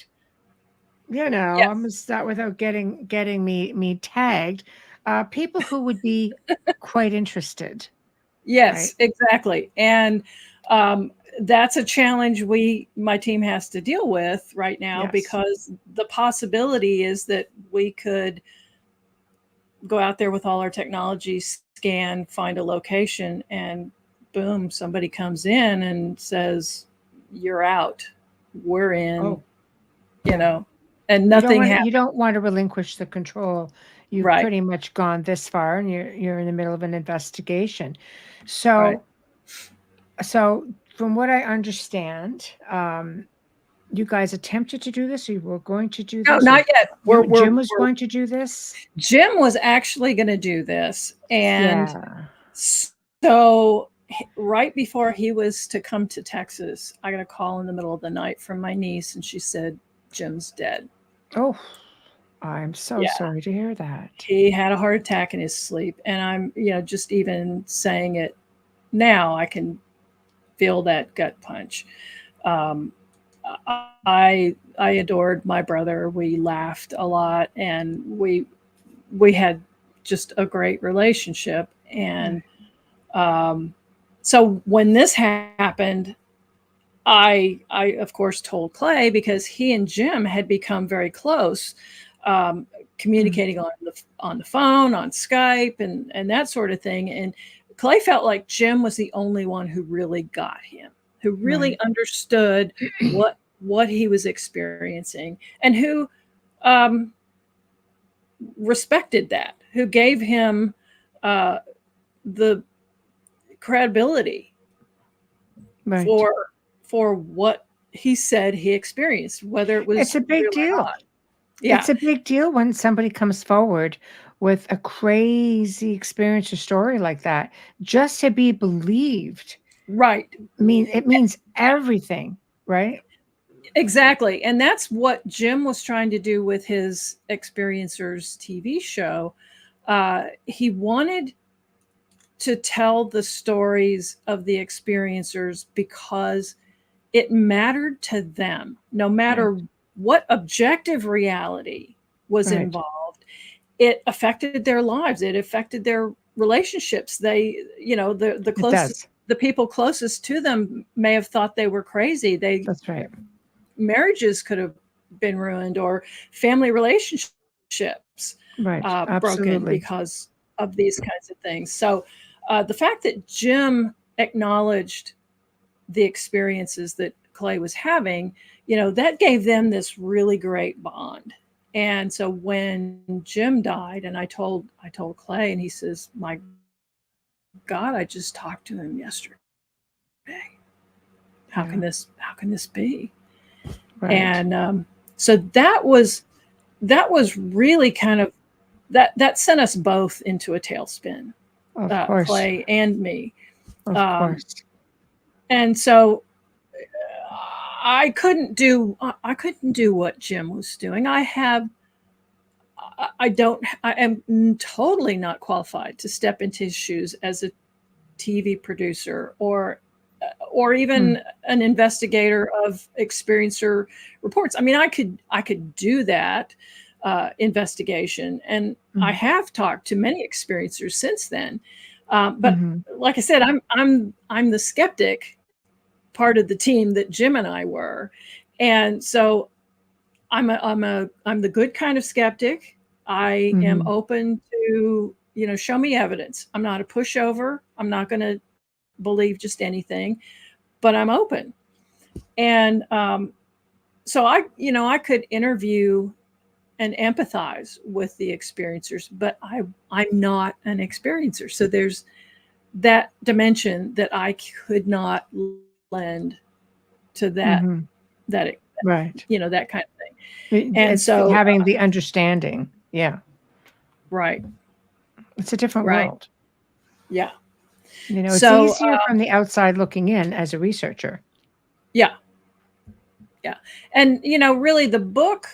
I'm gonna Yes. start without getting me tagged. People who would be quite interested, right? Yes, exactly. And um, that's a challenge my team has to deal with right now, Yes. because the possibility is that we could go out there with all our technology, scan, find a location, and boom, somebody comes in and says, "You're out. We're in," Oh, you yeah. know, and You don't nothing want happened. you don't want to relinquish the control. You've Right, pretty much gone this far, and you're in the middle of an investigation. right. So from what I understand, you guys attempted to do this, or you were going to do No, this, or not yet. Jim was going to do this. Jim was actually going to do this, and Yeah. so right before he was to come to Texas, I got a call in the middle of the night from my niece, and she said, "Jim's dead." Oh, I'm so Yeah, sorry to hear that. he had a heart attack in his sleep, and I'm, just even saying it now, I can feel that gut punch. Um, I adored my brother. We laughed a lot, and we had just a great relationship. And Right. so when this happened, I of course told Clay, because he and Jim had become very close, um, Mm. communicating on the phone, on Skype, and that sort of thing. And Clay felt like Jim was the only one who really got him, who really Right. understood what he was experiencing, and who um, respected that, who gave him uh, the credibility Right. for what he said he experienced, whether it It's was a big real or deal. not. Yeah, It's a big deal when somebody comes forward with a crazy experience or story like that. Just to be believed right. it means everything, right? Exactly. And that's what Jim was trying to do with his Experiencers TV show. He wanted to tell the stories of the experiencers because it mattered to them, no Right. matter what objective reality was Right. involved. It affected their lives. It affected their relationships. They, It does. the people closest to them may have thought they were crazy. That's right. Marriages could have been ruined, or family relationships Right. broken Absolutely. because of these kinds of things. So the fact that Jim acknowledged the experiences that Clay was having, that gave them this really great bond. And so when Jim died, and I told Clay, and he says, "My God, I just talked to him yesterday. Yeah. How can this be?" Right. And so that was really kind of that sent us both into a tailspin, Of course. Clay and me. Of Um, course. and so I couldn't do what Jim was doing. I am totally not qualified to step into his shoes as a TV producer, or Mm. even an investigator of experiencer reports. I mean, I could do that investigation, and I Mm. have talked to many experiencers since then. But Mhm. like I said, I'm the skeptic part of the team that Jim and I were, and so I'm the good kind of skeptic. I am Mhm. open to, show me evidence. I'm not a pushover. I'm not going to believe just anything, but I'm open. And so I could interview and empathize with the experiencers, but I'm not an experiencer. So there's that dimension that I could not lend to Mhm. that Right. that kind of thing. And It's so having the understanding. Yeah. right, It's a different right, world. yeah. It's So easier from the outside looking in as a researcher. yeah, yeah. And really the book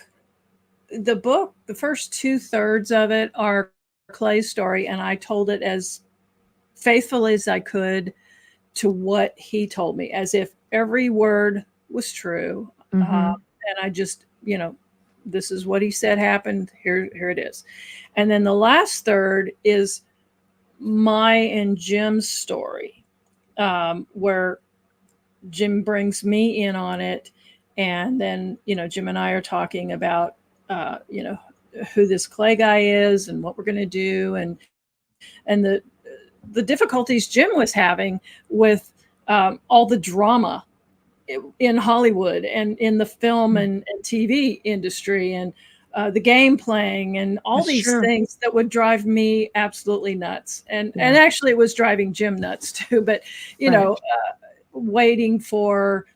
the book, the first 2/3 of it are Clay's story, and I told it as faithfully as I could to what he told me, as if every word was true. And I just, this is what he said happened. Here it is. And then the last third is my and Jim's story, where Jim brings me in on it. And then, Jim and I are talking about, who this Clay guy is and what we're going to do. And the difficulties Jim was having with all the drama in Hollywood and in the film and TV industry, and the game playing and all these things that would drive me absolutely nuts. And actually it was driving Jim nuts too, but waiting for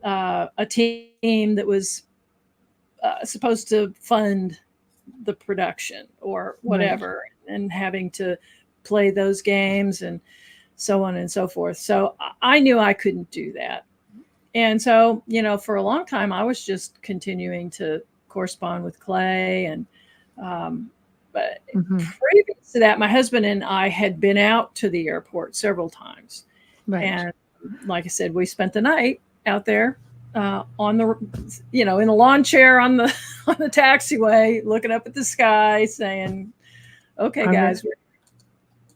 a team that was supposed to fund the production or whatever, and having to play those games and so on and so forth. So I knew I couldn't do that. And so, for a long time, I was just continuing to correspond with Clay. And but previous to that, my husband and I had been out to the airport several times. And like I said, we spent the night out there on the, in a lawn chair on the taxiway, looking up at the sky, saying, "Okay, guys."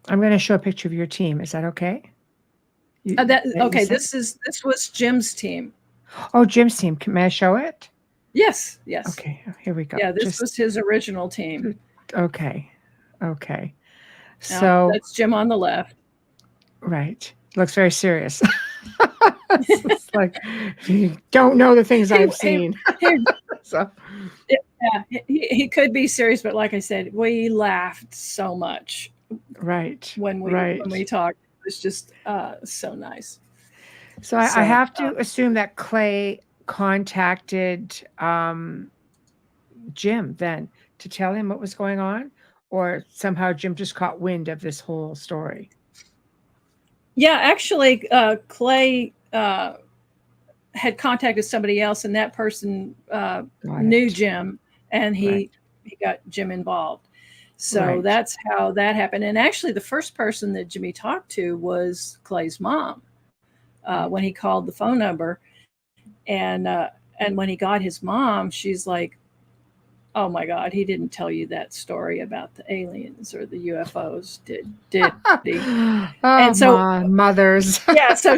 I'm going to show a picture of your team. Is that okay? This was Jim's team. Oh, Jim's team. May I show it? Yes. Okay, here we go. Yeah, this was his original team. Okay. So that's Jim on the left. Right. Looks very serious. It's like, you don't know the things I've seen. He could be serious, but like I said, we laughed so much. When we talked. It was just so nice. So I have to assume that Clay contacted Jim then to tell him what was going on, or somehow Jim just caught wind of this whole story. Yeah, actually, Clay had contacted somebody else, and that person knew Jim, and he got Jim involved. So that's how that happened. And actually, the first person that Jimmy talked to was Clay's mom when he called the phone number. And when he got his mom, she's like, "Oh my God, he didn't tell you that story about the aliens or the UFOs, did he?" And so mothers. Yeah. So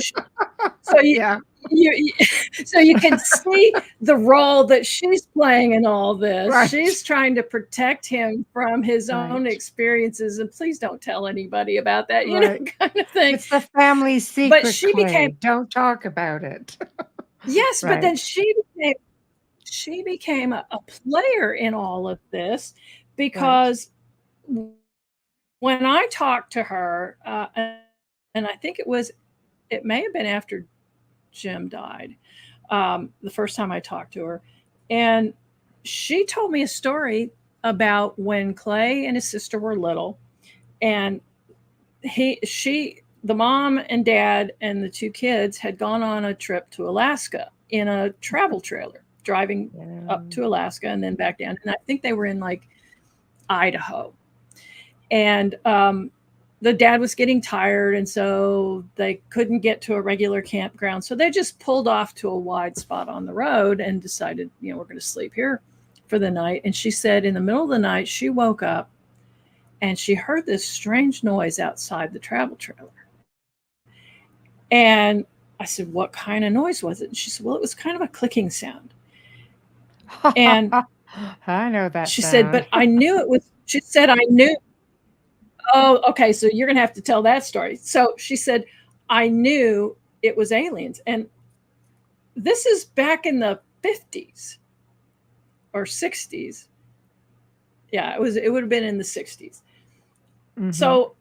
you can see the role that she's playing in all this. She's trying to protect him from his own experiences, and please don't tell anybody about that, kind of thing. It's the family secret. But she don't talk about it. Yes, but then she became a player in all of this, because when I talked to her, and I think it may have been after Jim died, the first time I talked to her, and she told me a story about when Clay and his sister were little, and the mom and dad and the two kids had gone on a trip to Alaska in a travel trailer, driving up to Alaska and then back down. And I think they were in like Idaho. And the dad was getting tired, and so they couldn't get to a regular campground. So they just pulled off to a wide spot on the road and decided, we're going to sleep here for the night. And she said in the middle of the night, she woke up and she heard this strange noise outside the travel trailer. And I said, "What kind of noise was it?" And she said, "Well, it was kind of a clicking sound." And I know that. She said, "But I knew it was," she said, "I knew." Oh, okay. So you're going to have to tell that story. So she said, "I knew it was aliens." And this is back in the 50s or 60s. Yeah, it would have been in the 60s. So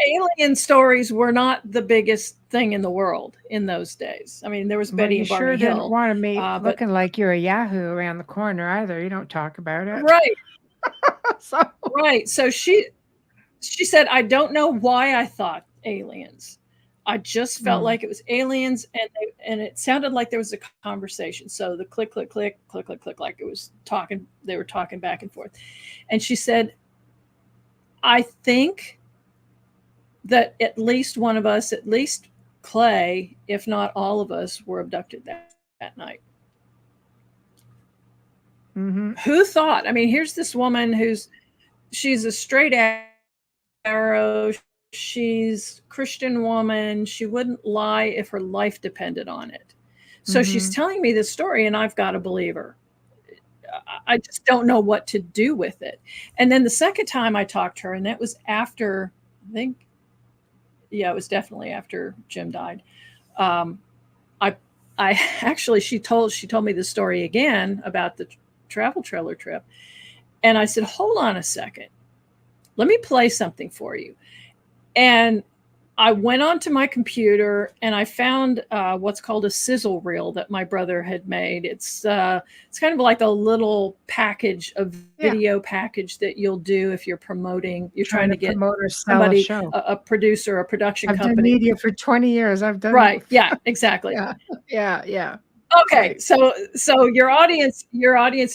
alien stories were not the biggest thing in the world in those days. I mean, there was Betty and Barney Hill. You didn't want to be looking like you're a Yahoo around the corner either. You don't talk about it. Right. So she said, "I don't know why I thought aliens. I just felt like it was aliens, and it sounded like there was a conversation. So the click, click, click, click, click, click, like it was talking. They were talking back and forth. And she said, I think that at least one of us, at least Clay, if not all of us, were abducted that night. Who thought? I mean, here's this woman she's a straight arrow. She's a Christian woman. She wouldn't lie if her life depended on it. So she's telling me this story, and I've got to believe her. I just don't know what to do with it. And then the second time I talked to her, and that was after, I think, yeah, it was definitely after Jim died. I actually, she told me the story again about the travel trailer trip. And I said, hold on a second. Let me play something for you. And I went onto my computer and I found what's called a sizzle reel that my brother had made. It's kind of like a little package, a video package that you'll do if you're promoting. You're trying to get somebody, a producer, a production company. I've done media for 20 years. I've done right. Yeah, exactly. Yeah. Okay, right. So your audience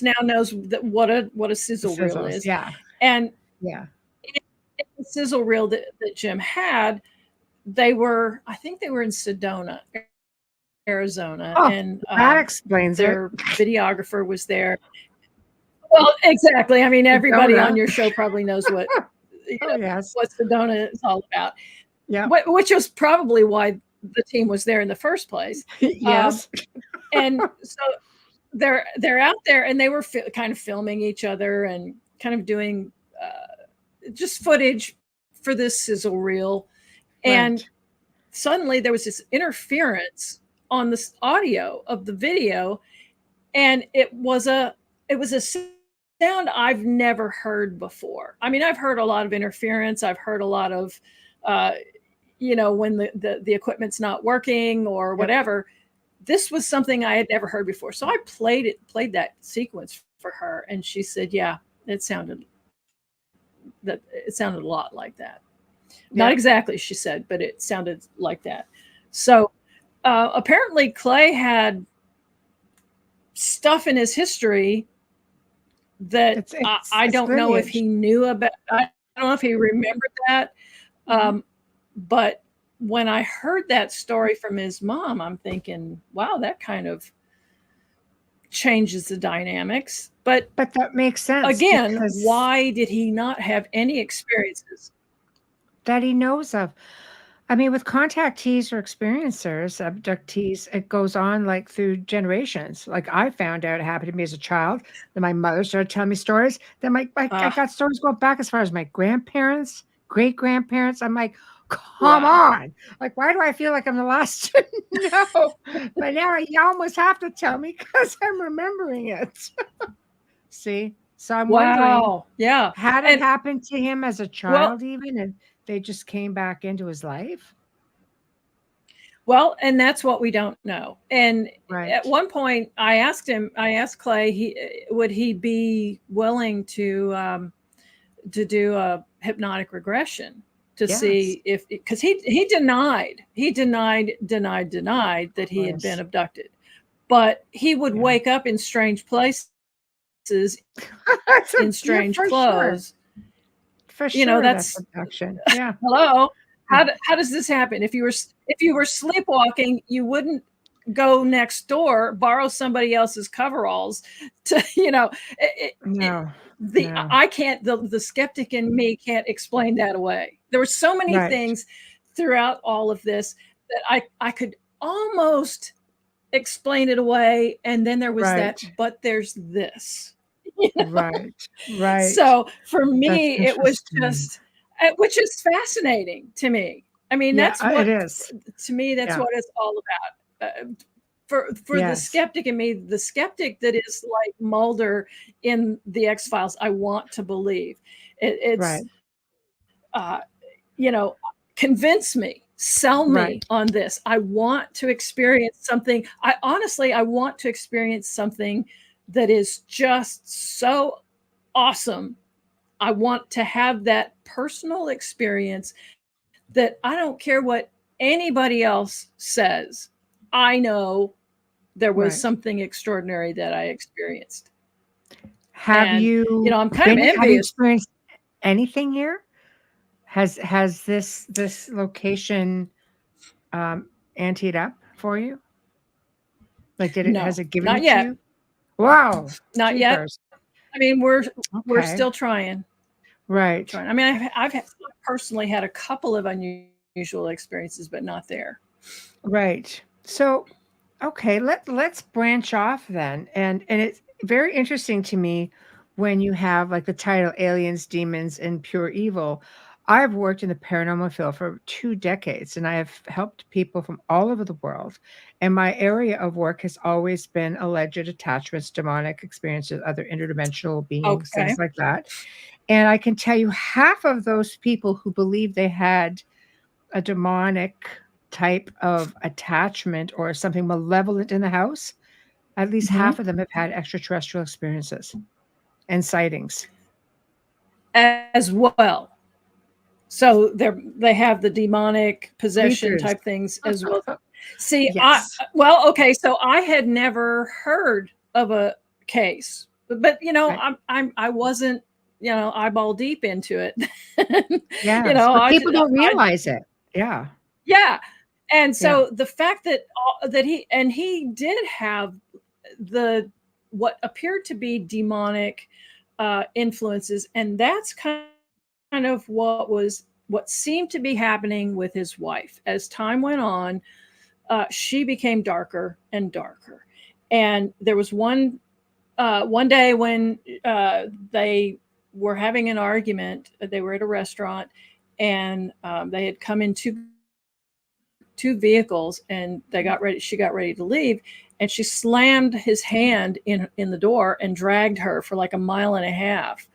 now knows that what a sizzle reel is. Yeah. And in the sizzle reel that Jim had, I think they were in Sedona, Arizona. And that explains their videographer was there. Well, exactly. I mean, everybody on your show probably knows what what Sedona is all about. Yeah. Which was probably why the team was there in the first place. Yes. And so they're out there, and they were kind of filming each other and kind of doing just footage for this sizzle reel. And suddenly there was this interference on the audio of the video, and it was a sound I've never heard before. I mean, I've heard a lot of interference. I've heard a lot of when the equipment's not working or whatever. This was something I had never heard before. So I played that sequence for her, and she said, yeah, it sounded a lot like that. Not exactly, she said, but it sounded like that. So apparently Clay had stuff in his history that I don't know if he knew about. I don't know if he remembered that. But when I heard that story from his mom, I'm thinking, wow, that kind of changes the dynamics. But that makes sense. Again, why did he not have any experiences that he knows of? I mean, with contactees or experiencers, abductees, it goes on like through generations. Like I found out it happened to me as a child. Then my mother started telling me stories. Then I got stories going back as far as my grandparents, great-grandparents. I'm like, come on. Like, why do I feel like I'm the last to know? But now you almost have to tell me because I'm remembering it. See? So I'm wondering, had it happened to him as a child even, and they just came back into his life? Well, and that's what we don't know. And at one point I asked Clay, would he be willing to do a hypnotic regression to see because he denied that he had been abducted, but he would wake up in strange places in strange clothes. Sure. For sure, that's abduction. Yeah. Hello. How does this happen? If you were sleepwalking, you wouldn't go next door, borrow somebody else's coveralls to, I can't, the skeptic in me can't explain that away. There were so many things throughout all of this that I could almost explain it away. And then there was that, but there's this. Right. So for me, it was just, which is fascinating to me. I mean, that's what it is. To me, that's what it's all about. For the skeptic in me, the skeptic that is like Mulder in the X-Files, I want to believe. It's convince me, sell me on this. I want to experience something. I want to experience something that is just so awesome. I want to have that personal experience that I don't care what anybody else says, I know there was Right. something extraordinary that I experienced. Have And, you I'm kind of have you envious. experienced anything here? Has this location anteed up for you? Like, has No, it given not it to yet. you? Wow, Not yet. jeepers. I mean, we're Okay, still trying. right, Trying. I mean, I've personally had a couple of unusual experiences, but not there. right. So, okay, let's branch off then, and it's very interesting to me when you have like the title Aliens, Demons, and Pure Evil. I've worked in the paranormal field for 2 decades, and I have helped people from all over the world. And my area of work has always been alleged attachments, demonic experiences, other interdimensional beings, Okay. things like that. And I can tell you half of those people who believe they had a demonic type of attachment or something malevolent in the house, at least half Mhm. of them have had extraterrestrial experiences and sightings. As well. So they have the demonic possession Read-throughs. type things as well. See, Yes. okay, so I had never heard of a case, but Right. I wasn't, eyeball deep into it. Yes, but I people don't I realize it. Yeah, yeah. And yeah. so the fact that he did have the what appeared to be demonic influences, and that's kind of what seemed to be happening with his wife as time went on. She became darker and darker, and there was one day when they were having an argument. They were at a restaurant, and they had come in two vehicles, and they got ready. She got ready to leave, and she slammed his hand in the door and dragged her for like a mile and a half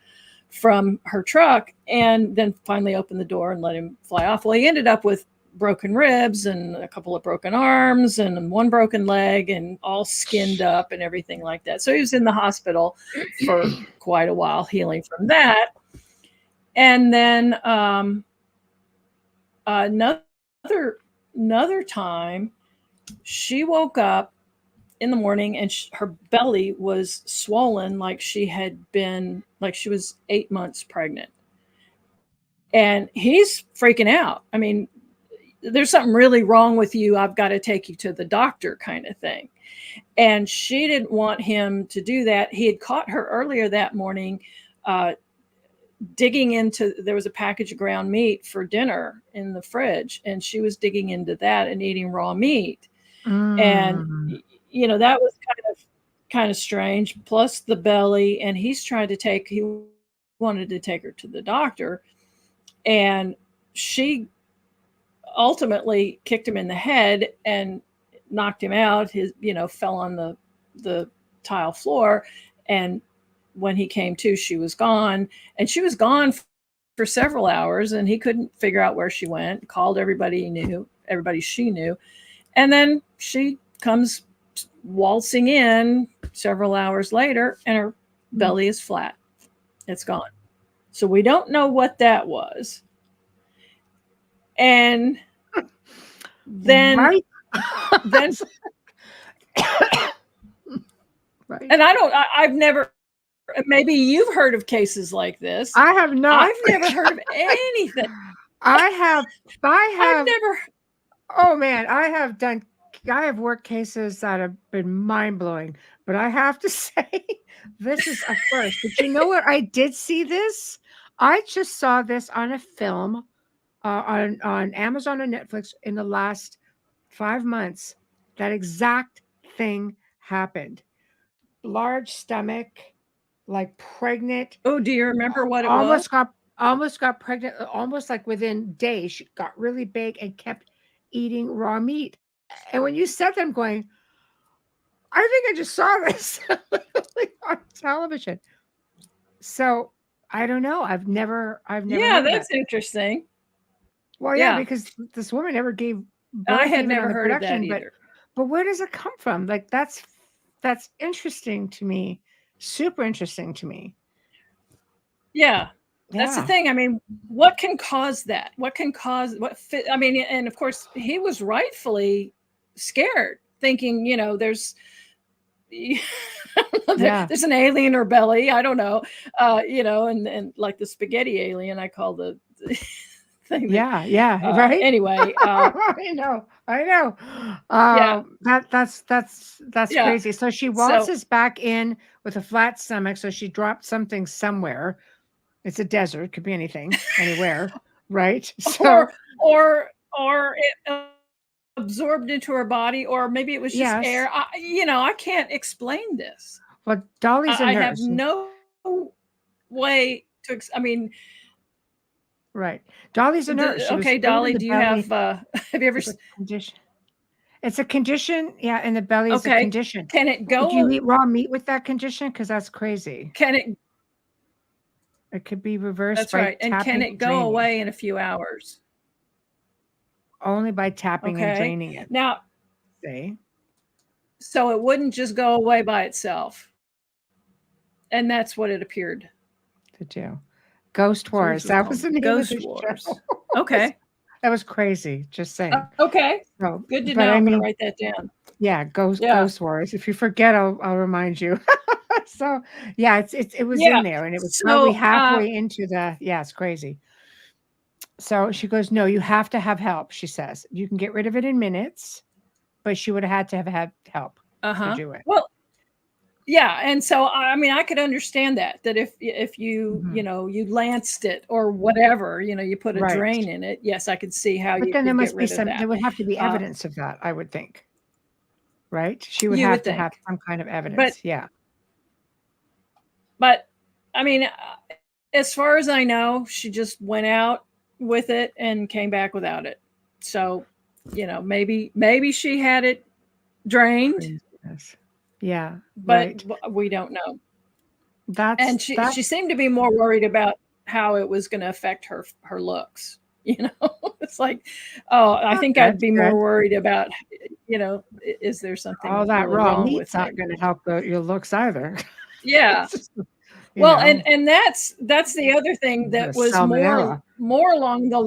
from her truck, and then finally opened the door and let him fly off. Well, he ended up with broken ribs and a couple of broken arms and one broken leg and all skinned up and everything like that. So he was in the hospital for quite a while healing from that. And then another time, she woke up in the morning, and her belly was swollen like she was 8 months pregnant. And he's freaking out. I mean, there's something really wrong with you. I've got to take you to the doctor, kind of thing. And she didn't want him to do that. He had caught her earlier that morning digging into, there was a package of ground meat for dinner in the fridge, and she was digging into that and eating raw meat. And Mm. that was kind of strange, plus the belly. And he wanted to take her to the doctor, and she ultimately kicked him in the head and knocked him out. His fell on the tile floor, and when he came to, she was gone. And she was gone for several hours, and he couldn't figure out where she went. Called everybody she knew, and then she comes waltzing in several hours later, and her belly is flat. It's gone. So we don't know what that was. And then Right. then Right. and I've never, maybe you've heard of cases like this. I have not. I've never heard of anything. I have. I've never. Oh man, I have worked cases that have been mind blowing, but I have to say, this is a first. But you know what? I did see this. I just saw this on a film on Amazon and Netflix in the last 5 months. That exact thing happened. Large stomach, like pregnant, Oh, do you remember what it was? almost got pregnant, almost like within days. She got really big and kept eating raw meat. And when you said that, I'm going, I think I just saw this on television. So I don't know. I've never Yeah, heard of that. that's interesting. Well, yeah, Yeah, because this woman never gave I birth had even on never the heard of that production, either. but where does it come from? Like that's interesting to me. Super interesting to me. Yeah. That's the Yeah. thing. I mean, what can cause that? What can cause I mean, and of course, he was rightfully scared, thinking, there's Yeah. there's an alien or belly. I don't know, and like the spaghetti alien, I call the thing that. Yeah. Yeah. Right. Anyway, I know. I know. yeah, That's yeah. crazy. So she So waltzes back in with a flat stomach. So she dropped something somewhere. It's a desert. Could be anything, anywhere. Right. So or it absorbed into her body, or maybe it was just yes. air. I can't explain this. Well, Dolly's a I have nurse. no way to. I mean, Right. Dolly's a nurse. She was okay, put in Dolly, the do you belly. have? Have you ever? It's a condition. It's a condition. Yeah, and the belly is a Okay, condition. can it Would you go? eat raw meat with that condition? Because that's crazy. Can it? It could be reversed That's by right. And can tapping it and go draining. away in a few hours? Only by tapping and Okay. draining it. Now, See? so it wouldn't just go away by itself, and that's what it appeared. To do. Ghost Wars. That was the name Ghost of the Wars. show. Okay. That was crazy. Just saying. Okay. So, Good to but know. I I'm going to mean, write that down. yeah, Ghost Yeah. Wars. If you forget, I'll remind you. So yeah, it was Yeah. in there, and it was So, probably halfway into the. Yeah, it's crazy. So she goes, no, you have to have help. She says you can get rid of it in minutes, but she would have had to have had help to do it. Well, yeah, and so I mean, I could understand that if you Mhm. you lanced it or whatever, you put a Right. drain in it. Yes, I could see how But you then there could get must be rid of some. that. There would have to be Uh, evidence of that. I would think. Right? She would you have would to have think, some kind of but evidence. Yeah. but I mean, as far as I know, she just went out with it and came back without it. So, maybe she had it drained, Craziness. Yeah. but Right. we don't know. That's And she that's seemed to be more worried about how it was going to affect her looks. It's like, oh, I not think good. I'd be more Good. worried about, is there All something that really raw wrong with meat's me? not going to help your looks either. Yeah. It's just, Well, and that's the other thing the that was more salmonella. along the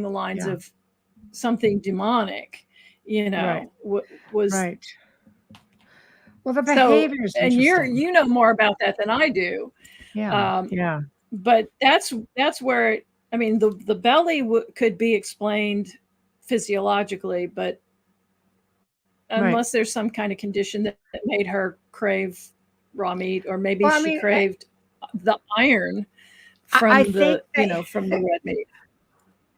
lines Yeah. of something demonic, Right. was. Right. Well, the So, behavior is and interesting. you know more about that than I do. Yeah. Um, Yeah. but that's where I mean, the belly could be explained physiologically, but Right. unless there's some kind of condition that made her crave raw meat, or maybe Well, I she mean, craved the iron I from think that from the red meat.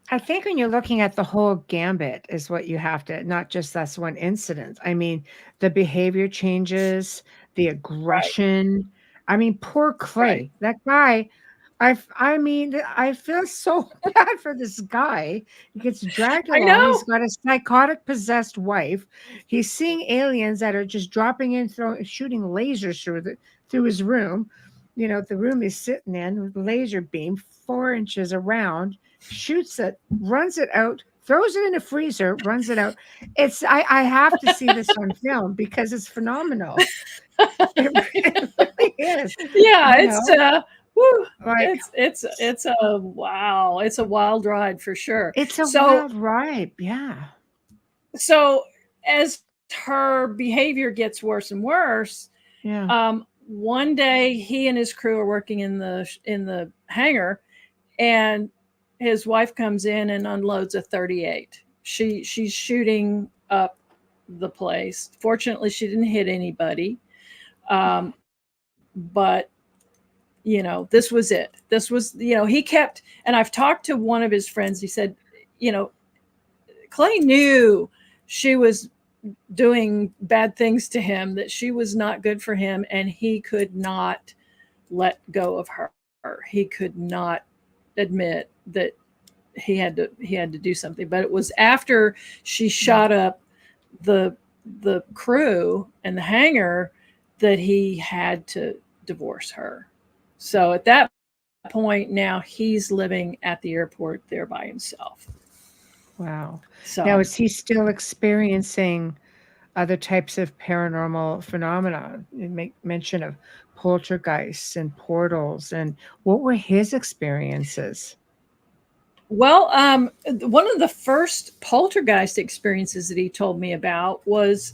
I think when you're looking at the whole gambit is what you have to, not just that's one incident. I mean, the behavior changes, the Right, aggression. I mean, poor right. Clay, that guy. I mean, I feel so bad for this guy. He gets dragged I along. He's know. got a psychotic possessed wife. He's seeing aliens that are just dropping in, throwing, shooting lasers through his room. The room he's sitting in with a laser beam 4 inches around, shoots it, runs it out, throws it in a freezer, runs it out. I have to see this on film because it's phenomenal. It really is. Yeah, You it's know, whew, like it's a wow, it's a wild ride for sure. it's a So wild ride. Yeah. so as her behavior gets worse and worse, Yeah. one day he and his crew are working in the hangar, and his wife comes in and unloads a 38. She's shooting up the place. Fortunately, she didn't hit anybody, but this was it. This was, he kept, and I've talked to one of his friends. He said, you know, Clay knew she was doing bad things to him, that she was not good for him, and he could not let go of her. He could not admit that he had to do something. But it was after she shot up the crew and the hangar that he had to divorce her. So at that point, now he's living at the airport there by himself. Wow. Now, So is he still experiencing other types of paranormal phenomena. You make mention of poltergeists and portals. And what were his experiences? Well, one of the first poltergeist experiences that he told me about was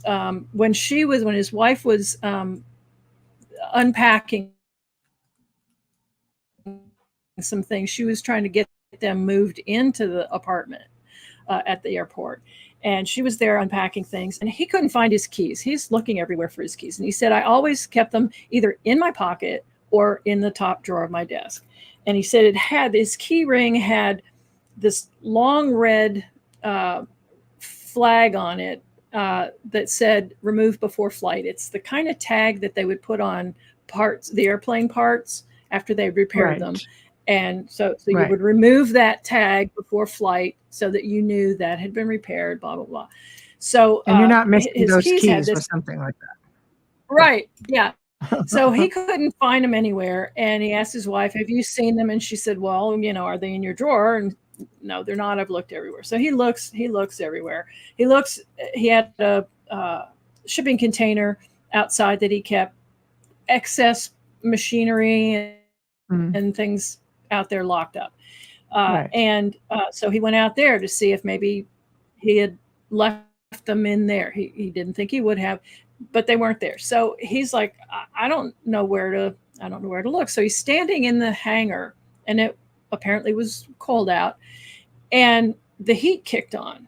when his wife was unpacking some things. She was trying to get them moved into the apartment at the airport. And she was there unpacking things, and he couldn't find his keys. He's looking everywhere for his keys. And he said, I always kept them either in my pocket or in the top drawer of my desk. And he said his key ring had this long red flag on it that said remove before flight. It's the kind of tag that they would put on the airplane parts after they repaired them. And so you would remove that tag before flight so that you knew that had been repaired, blah, blah, blah. So, and you're not missing those keys or something like that. Right. Yeah. So he couldn't find them anywhere. And he asked his wife, have you seen them? And she said, well, are they in your drawer? And no, they're not. I've looked everywhere. So he looks everywhere. He had a shipping container outside that he kept excess machinery and things out there locked up. And so he went out there to see if maybe he had left them in there. He didn't think he would have, but they weren't there. So he's like, I don't know where to look. So he's standing in the hangar, and it apparently was cold out, and the heat kicked on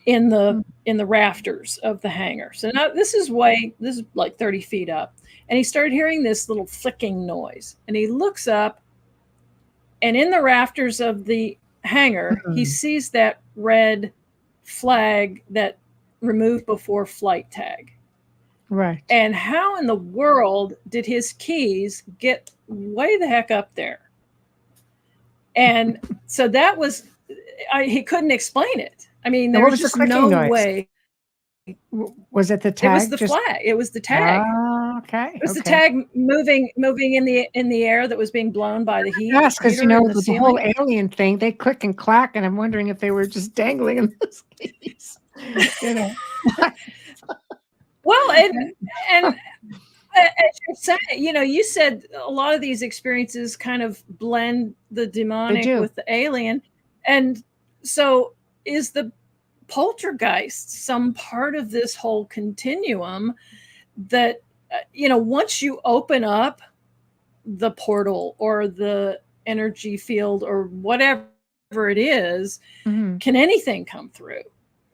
in the rafters of the hangar. So now this is like 30 feet up, and he started hearing this little flicking noise, and he looks up, and in the rafters of the hangar, he sees that red flag, that removed before flight tag. Right. And how in the world did his keys get way the heck up there? And so that was, he couldn't explain it. I mean, there was just no way. Was it the tag? It was the flag. It was the tag. Okay. It was the tag moving in the air that was being blown by the heat. Yes, because with the whole alien thing, they click and clack, and I'm wondering if they were just dangling in those keys. Well, and as you're saying, you said a lot of these experiences kind of blend the demonic with the alien, and so is the poltergeist some part of this whole continuum that once you open up the portal or the energy field or whatever it is, can anything come through?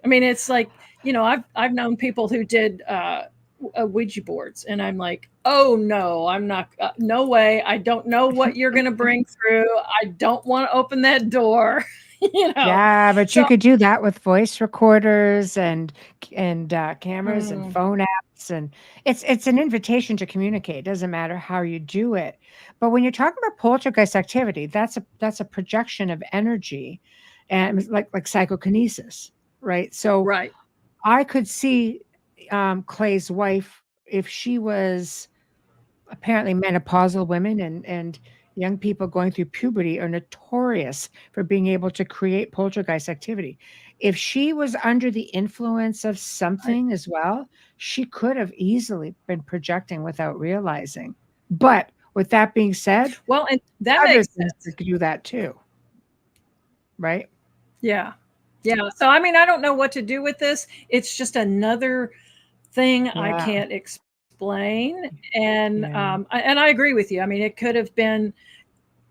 I mean, it's like, I've known people who did Ouija boards, and I'm like, oh no, I'm not, no way. I don't know what you're going to bring through. I don't want to open that door. Yeah, but you could do that with voice recorders and cameras and phone apps, and it's an invitation to communicate. It doesn't matter how you do it. But when you're talking about poltergeist activity, that's a projection of energy, and like psychokinesis, right? So I could see Clay's wife, if she was, apparently menopausal women and young people going through puberty are notorious for being able to create poltergeist activity. If she was under the influence of something as well, she could have easily been projecting without realizing. But with that being said, well, and that makes sense to do that too, right? Yeah. So I mean, I don't know what to do with this. It's just another thing I can't explain, and I agree with you. I mean, it could have been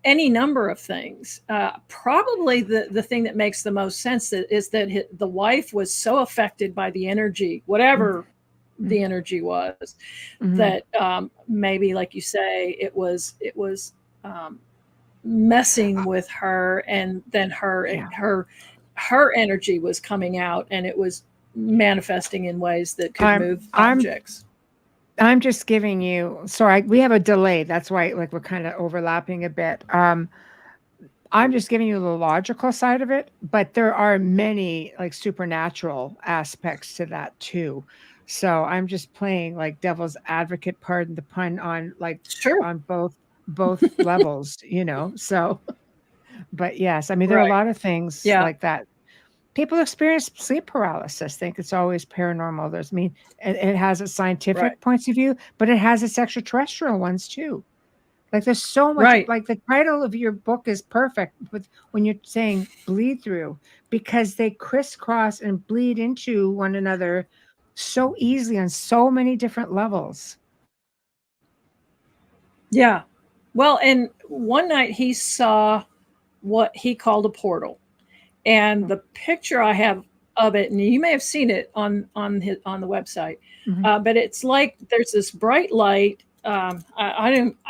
any number of things. Probably the thing that makes the most sense is that the wife was so affected by the energy, whatever the energy was, that maybe, like you say, it was messing with her, and then her energy was coming out, and it was manifesting in ways that could move objects. I'm just giving you, sorry, we have a delay. That's why we're kind of overlapping a bit. I'm just giving you the logical side of it, but there are many supernatural aspects to that too. So I'm just playing devil's advocate, pardon the pun, on on both levels, so, but yes, I mean, there are a lot of things like that. people experience sleep paralysis, think it's always paranormal. There's, I mean, it has its scientific Right. points of view, but it has its extraterrestrial ones too. Like there's so much, Right. like the title of your book is perfect with when you're saying bleed through, because they crisscross and bleed into one another so easily on so many different levels. Yeah. Well, and one night he saw what he called a portal. And the picture I have of it, and you may have seen it on the website, but it's like there's this bright light. I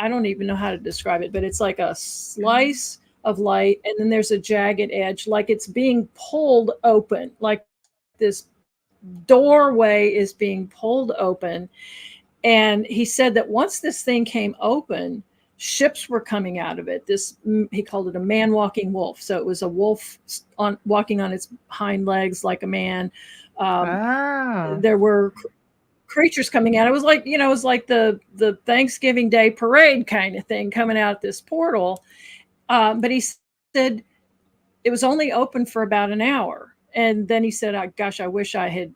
don't even know how to describe it, but it's like a slice of light, and then there's a jagged edge, like it's being pulled open, like this doorway is being pulled open. And he said that once this thing came open, ships were coming out of it. This, he called it a man walking wolf. So it was a wolf walking on its hind legs like a man. There were creatures coming out. It was like, it was like the Thanksgiving Day parade kind of thing coming out this portal. But he said it was only open for about an hour. And then he said, gosh, I wish I had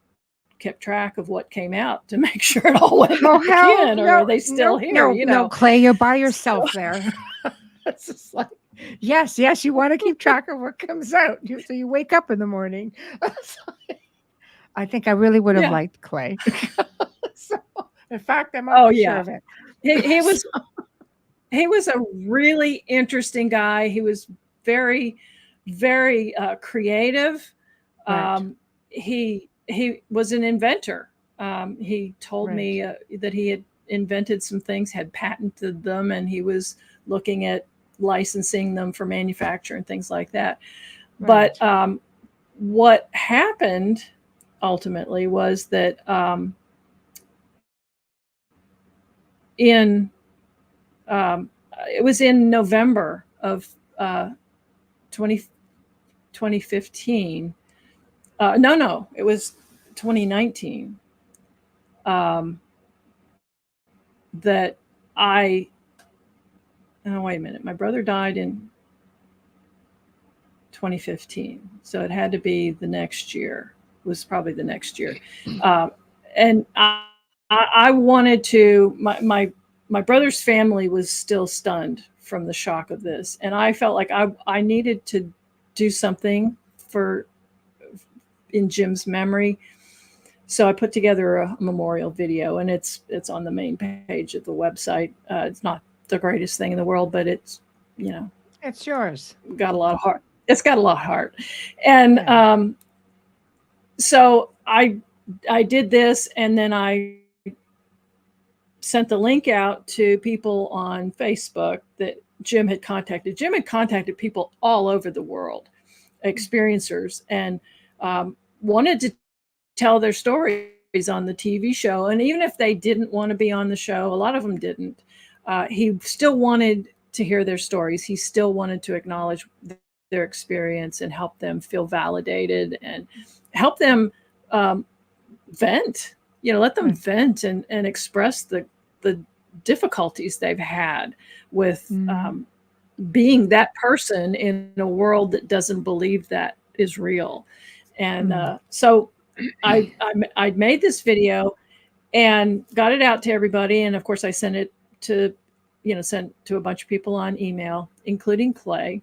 kept track of what came out to make sure it all went back in, or are they still here? No, Clay, you're by yourself there. It's just like, yes, you want to keep track of what comes out. So you wake up in the morning. I think I really would have liked Clay. So, in fact, I'm not sure of it. He was a really interesting guy. He was very, very creative. Right. He was an inventor. He told me that he had invented some things, had patented them, and he was looking at licensing them for manufacture and things like that. Right. But what happened ultimately was that it was in November of 2015. No, it was 2019. That oh, wait a minute. My brother died in 2015. So it had to be the next year. It was probably the next year. And I wanted to, my brother's family was still stunned from the shock of this. And I felt like I needed to do something in Jim's memory. So I put together a memorial video, and it's on the main page of the website. It's not the greatest thing in the world, but it's, it's yours. Got a lot of heart. It's got a lot of heart. And so I did this, and then I sent the link out to people on Facebook that Jim had contacted. Jim had contacted people all over the world, experiencers, and wanted to tell their stories on the TV show. And even if they didn't want to be on the show, a lot of them didn't, he still wanted to hear their stories. He still wanted to acknowledge their experience and help them feel validated and help them vent, let them vent and express the difficulties they've had with being that person in a world that doesn't believe that is real. And so I'd made this video and got it out to everybody. And of course I sent it to, sent to a bunch of people on email, including Clay.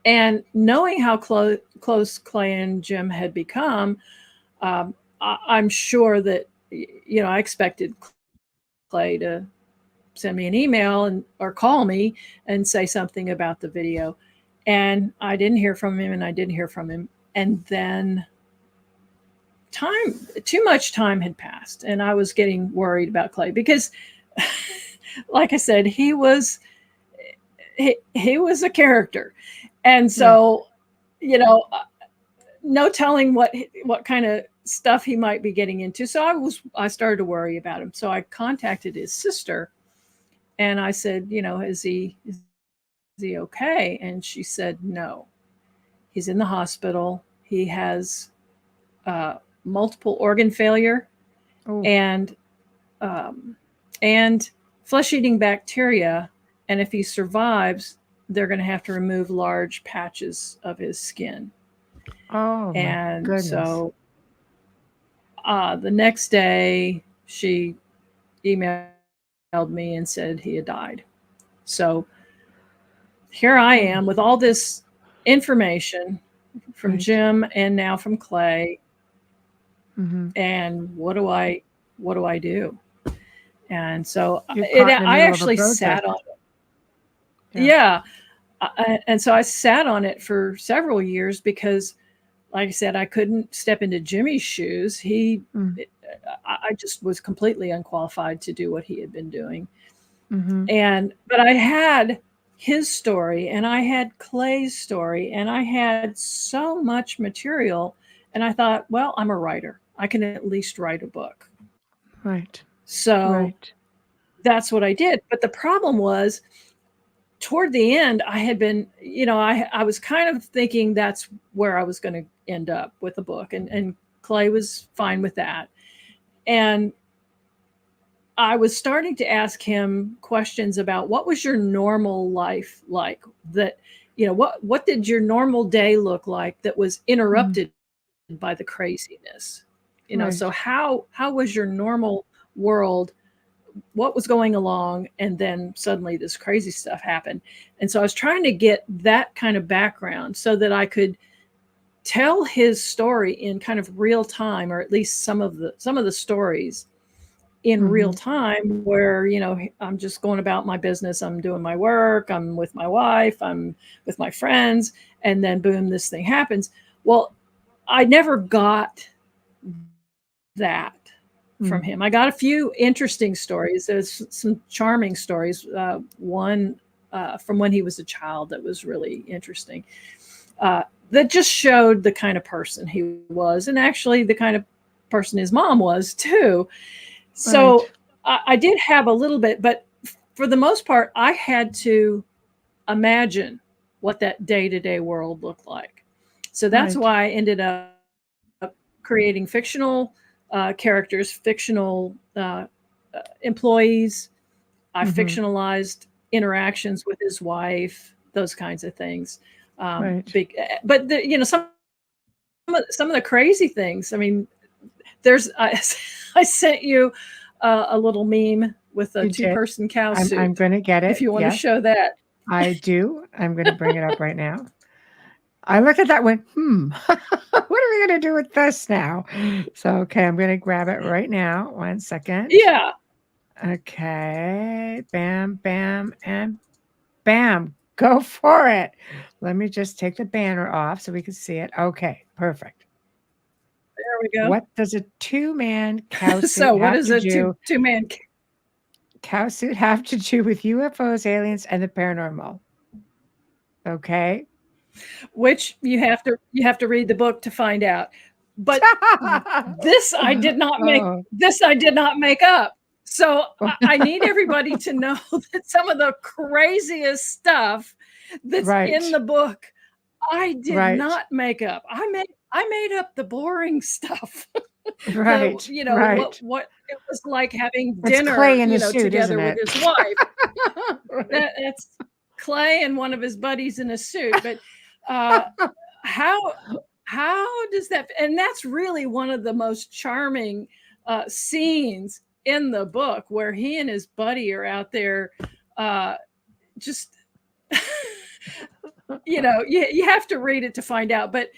And knowing how close Clay and Jim had become, I'm sure that, I expected Clay to send me an email or call me and say something about the video. And I didn't hear from him, and I didn't hear from him. And then too much time had passed, and I was getting worried about Clay because, like I said, he was a character. And so, no telling what kind of stuff he might be getting into. So I started to worry about him. So I contacted his sister, and I said, is he okay? And she said, no, he's in the hospital. He has multiple organ failure and flesh-eating bacteria. And if he survives, they're going to have to remove large patches of his skin. Oh my And goodness. so the next day she emailed me and said he had died. So here I am with all this information from Right. Jim and now from Clay. Mm-hmm. And what do I do? And so You're caught in the I middle of a actually project. sat on it. Yeah. Yeah. And so I sat on it for several years because, like I said, I couldn't step into Jimmy's shoes. Mm. I just was completely unqualified to do what he had been doing. Mm-hmm. But I had his story and I had Clay's story and I had so much material. And I thought, well, I'm a writer. I can at least write a book. Right. So Right. that's what I did. But the problem was, toward the end, I had been, I was kind of thinking that's where I was going to end up with the book. And Clay was fine with that. And I was starting to ask him questions about what was your normal life like? That, what did your normal day look like that was interrupted by the craziness? Right. So how was your normal world? What was going along? And then suddenly this crazy stuff happened. And so I was trying to get that kind of background so that I could tell his story in kind of real time, or at least some of the stories in real time, where I'm just going about my business, I'm doing my work, I'm with my wife, I'm with my friends, and then boom, this thing happens. Well, I never got that from him. I got a few interesting stories. There's some charming stories. One from when he was a child that was really interesting, that just showed the kind of person he was, and actually the kind of person his mom was too. So I did have a little bit, but for the most part, I had to imagine what that day-to-day world looked like. So that's why I ended up creating fictional characters, fictional employees. I fictionalized interactions with his wife, those kinds of things. But some of the crazy things. I mean, I sent you a little meme with a two-person cow suit. I'm going to get it. If you want to show that. I do. I'm going to bring it up right now. I look at that one. What are we going to do with this now? So, okay, I'm going to grab it right now. 1 second. Yeah. Okay. Bam, bam, and bam. Go for it. Let me just take the banner off so we can see it. Okay, perfect. There we go. What does a two-man cow suit So what have does to a do? two-man Cow suit have to do with UFOs, aliens, and the paranormal? Okay. Which you have to read the book to find out. But this I did not make. This I did not make up. So I need everybody to know that some of the craziest stuff that's in the book, I did not make up. I made up the boring stuff. Right. What it was like having It's dinner, Clay in the suit, together isn't with it? his wife. That's Clay and one of his buddies in a suit. But how does that? And that's really one of the most charming scenes in the book, where he and his buddy are out there, just you have to read it to find out. But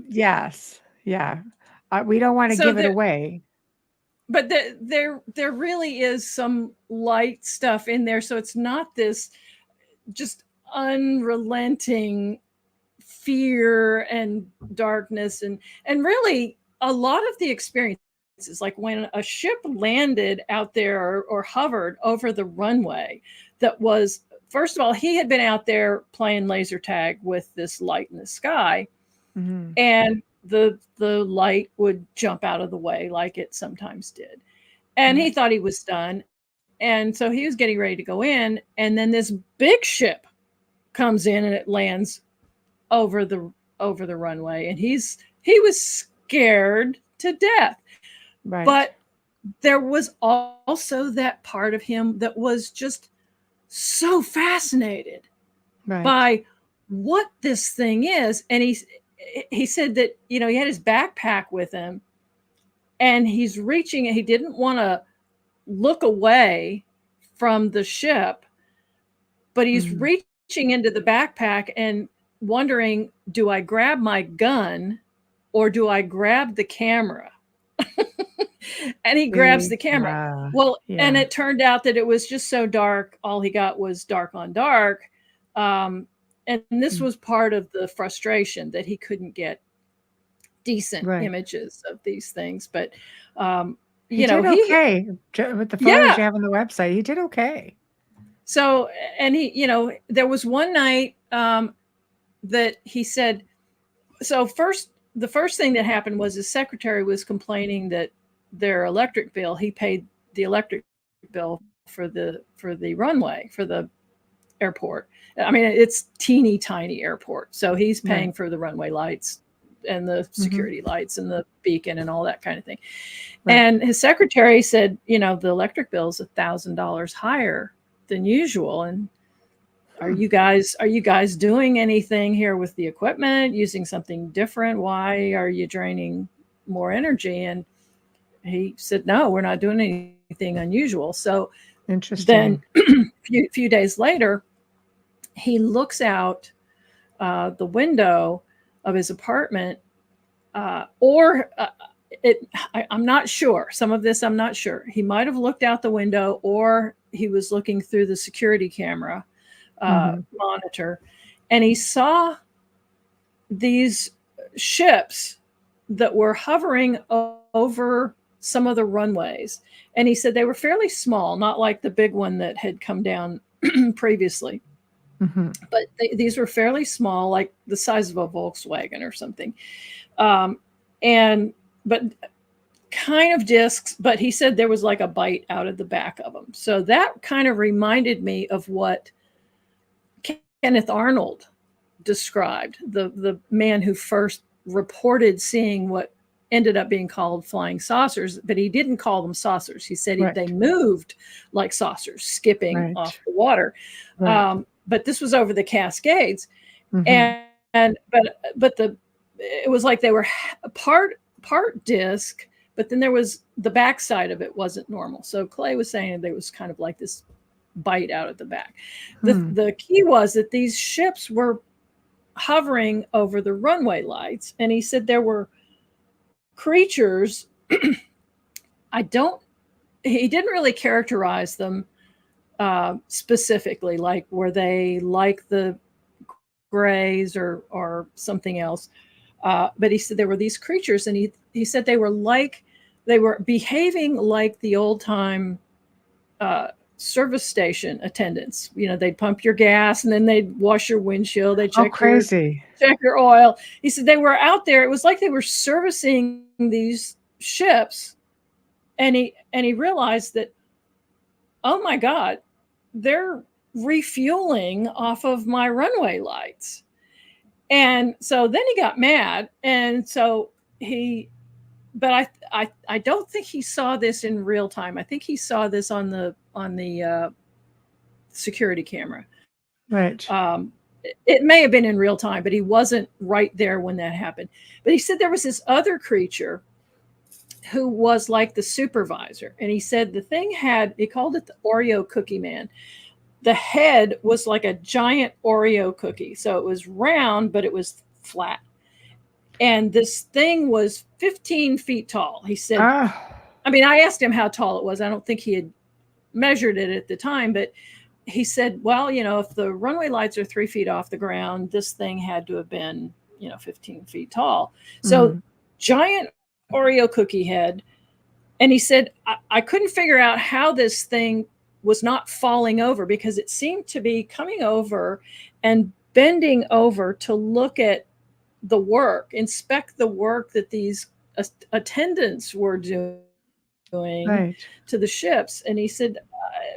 yes, yeah, we don't want to give it away. But there really is some light stuff in there, so it's not this just unrelenting fear and darkness, and really a lot of the experiences, like when a ship landed out there or hovered over the runway, that was, first of all, he had been out there playing laser tag with this light in the sky, and the light would jump out of the way like it sometimes did, and he thought he was done, and so he was getting ready to go in, and then this big ship comes in and it lands over the runway, and he was scared to death. But there was also that part of him that was just so fascinated by what this thing is, and he said that, he had his backpack with him, and he's reaching, he didn't want to look away from the ship, but he's reaching into the backpack and wondering, do I grab my gun or do I grab the camera? And he grabs the camera. Well, and it turned out that it was just so dark. All he got was dark on dark. And this was part of the frustration, that he couldn't get decent images of these things. But, he did okay with the photos you have on the website. He did okay. So, and there was one night that he said, so the first thing that happened was his secretary was complaining that their electric bill, he paid the electric bill for the runway, for the airport. I mean, it's teeny tiny airport. So he's paying for the runway lights and the security lights and the beacon and all that kind of thing. And his secretary said, the electric bill is $1,000 higher than usual. And are you guys doing anything here with the equipment, using something different? Why are you draining more energy? And he said, no, we're not doing anything unusual. So interesting. Then few days later, he looks out the window of his apartment, I'm not sure. Some of this, I'm not sure. He might have looked out the window, or he was looking through the security camera monitor, and he saw these ships that were hovering over some of the runways. And he said they were fairly small, not like the big one that had come down previously. But these were fairly small, like the size of a Volkswagen or something. But kind of discs, but he said there was like a bite out of the back of them. So that kind of reminded me of what Kenneth Arnold described, the man who first reported seeing what ended up being called flying saucers, but he didn't call them saucers. He said they moved like saucers, skipping off the water. But this was over the Cascades, but it was like they were part disc, but then there was the backside of it wasn't normal. So Clay was saying there was kind of like this bite out at the back. The key was that these ships were hovering over the runway lights, and he said there were creatures. He didn't really characterize them specifically, like were they like the grays or something else, but he said there were these creatures, and he said they were behaving like the old time service station attendants. They'd pump your gas, and then they'd wash your windshield, they'd check your oil. He said they were out there, it was like they were servicing these ships, and he realized that, oh my God, they're refueling off of my runway lights. And so then he got mad. And so but I don't think he saw this in real time. I think he saw this on the security camera. Right. It may have been in real time, but he wasn't right there when that happened. But he said there was this other creature who was like the supervisor. And he said the thing he called it the Oreo cookie man. The head was like a giant Oreo cookie. So it was round, but it was flat. And this thing was 15 feet tall. He said, I mean, I asked him how tall it was. I don't think he had measured it at the time, but he said, well, if the runway lights are 3 feet off the ground, this thing had to have been, 15 feet tall. So giant Oreo cookie head. And he said, I couldn't figure out how this thing was not falling over, because it seemed to be coming over and bending over to look at the work, inspect the work that these attendants were doing to the ships. And he said,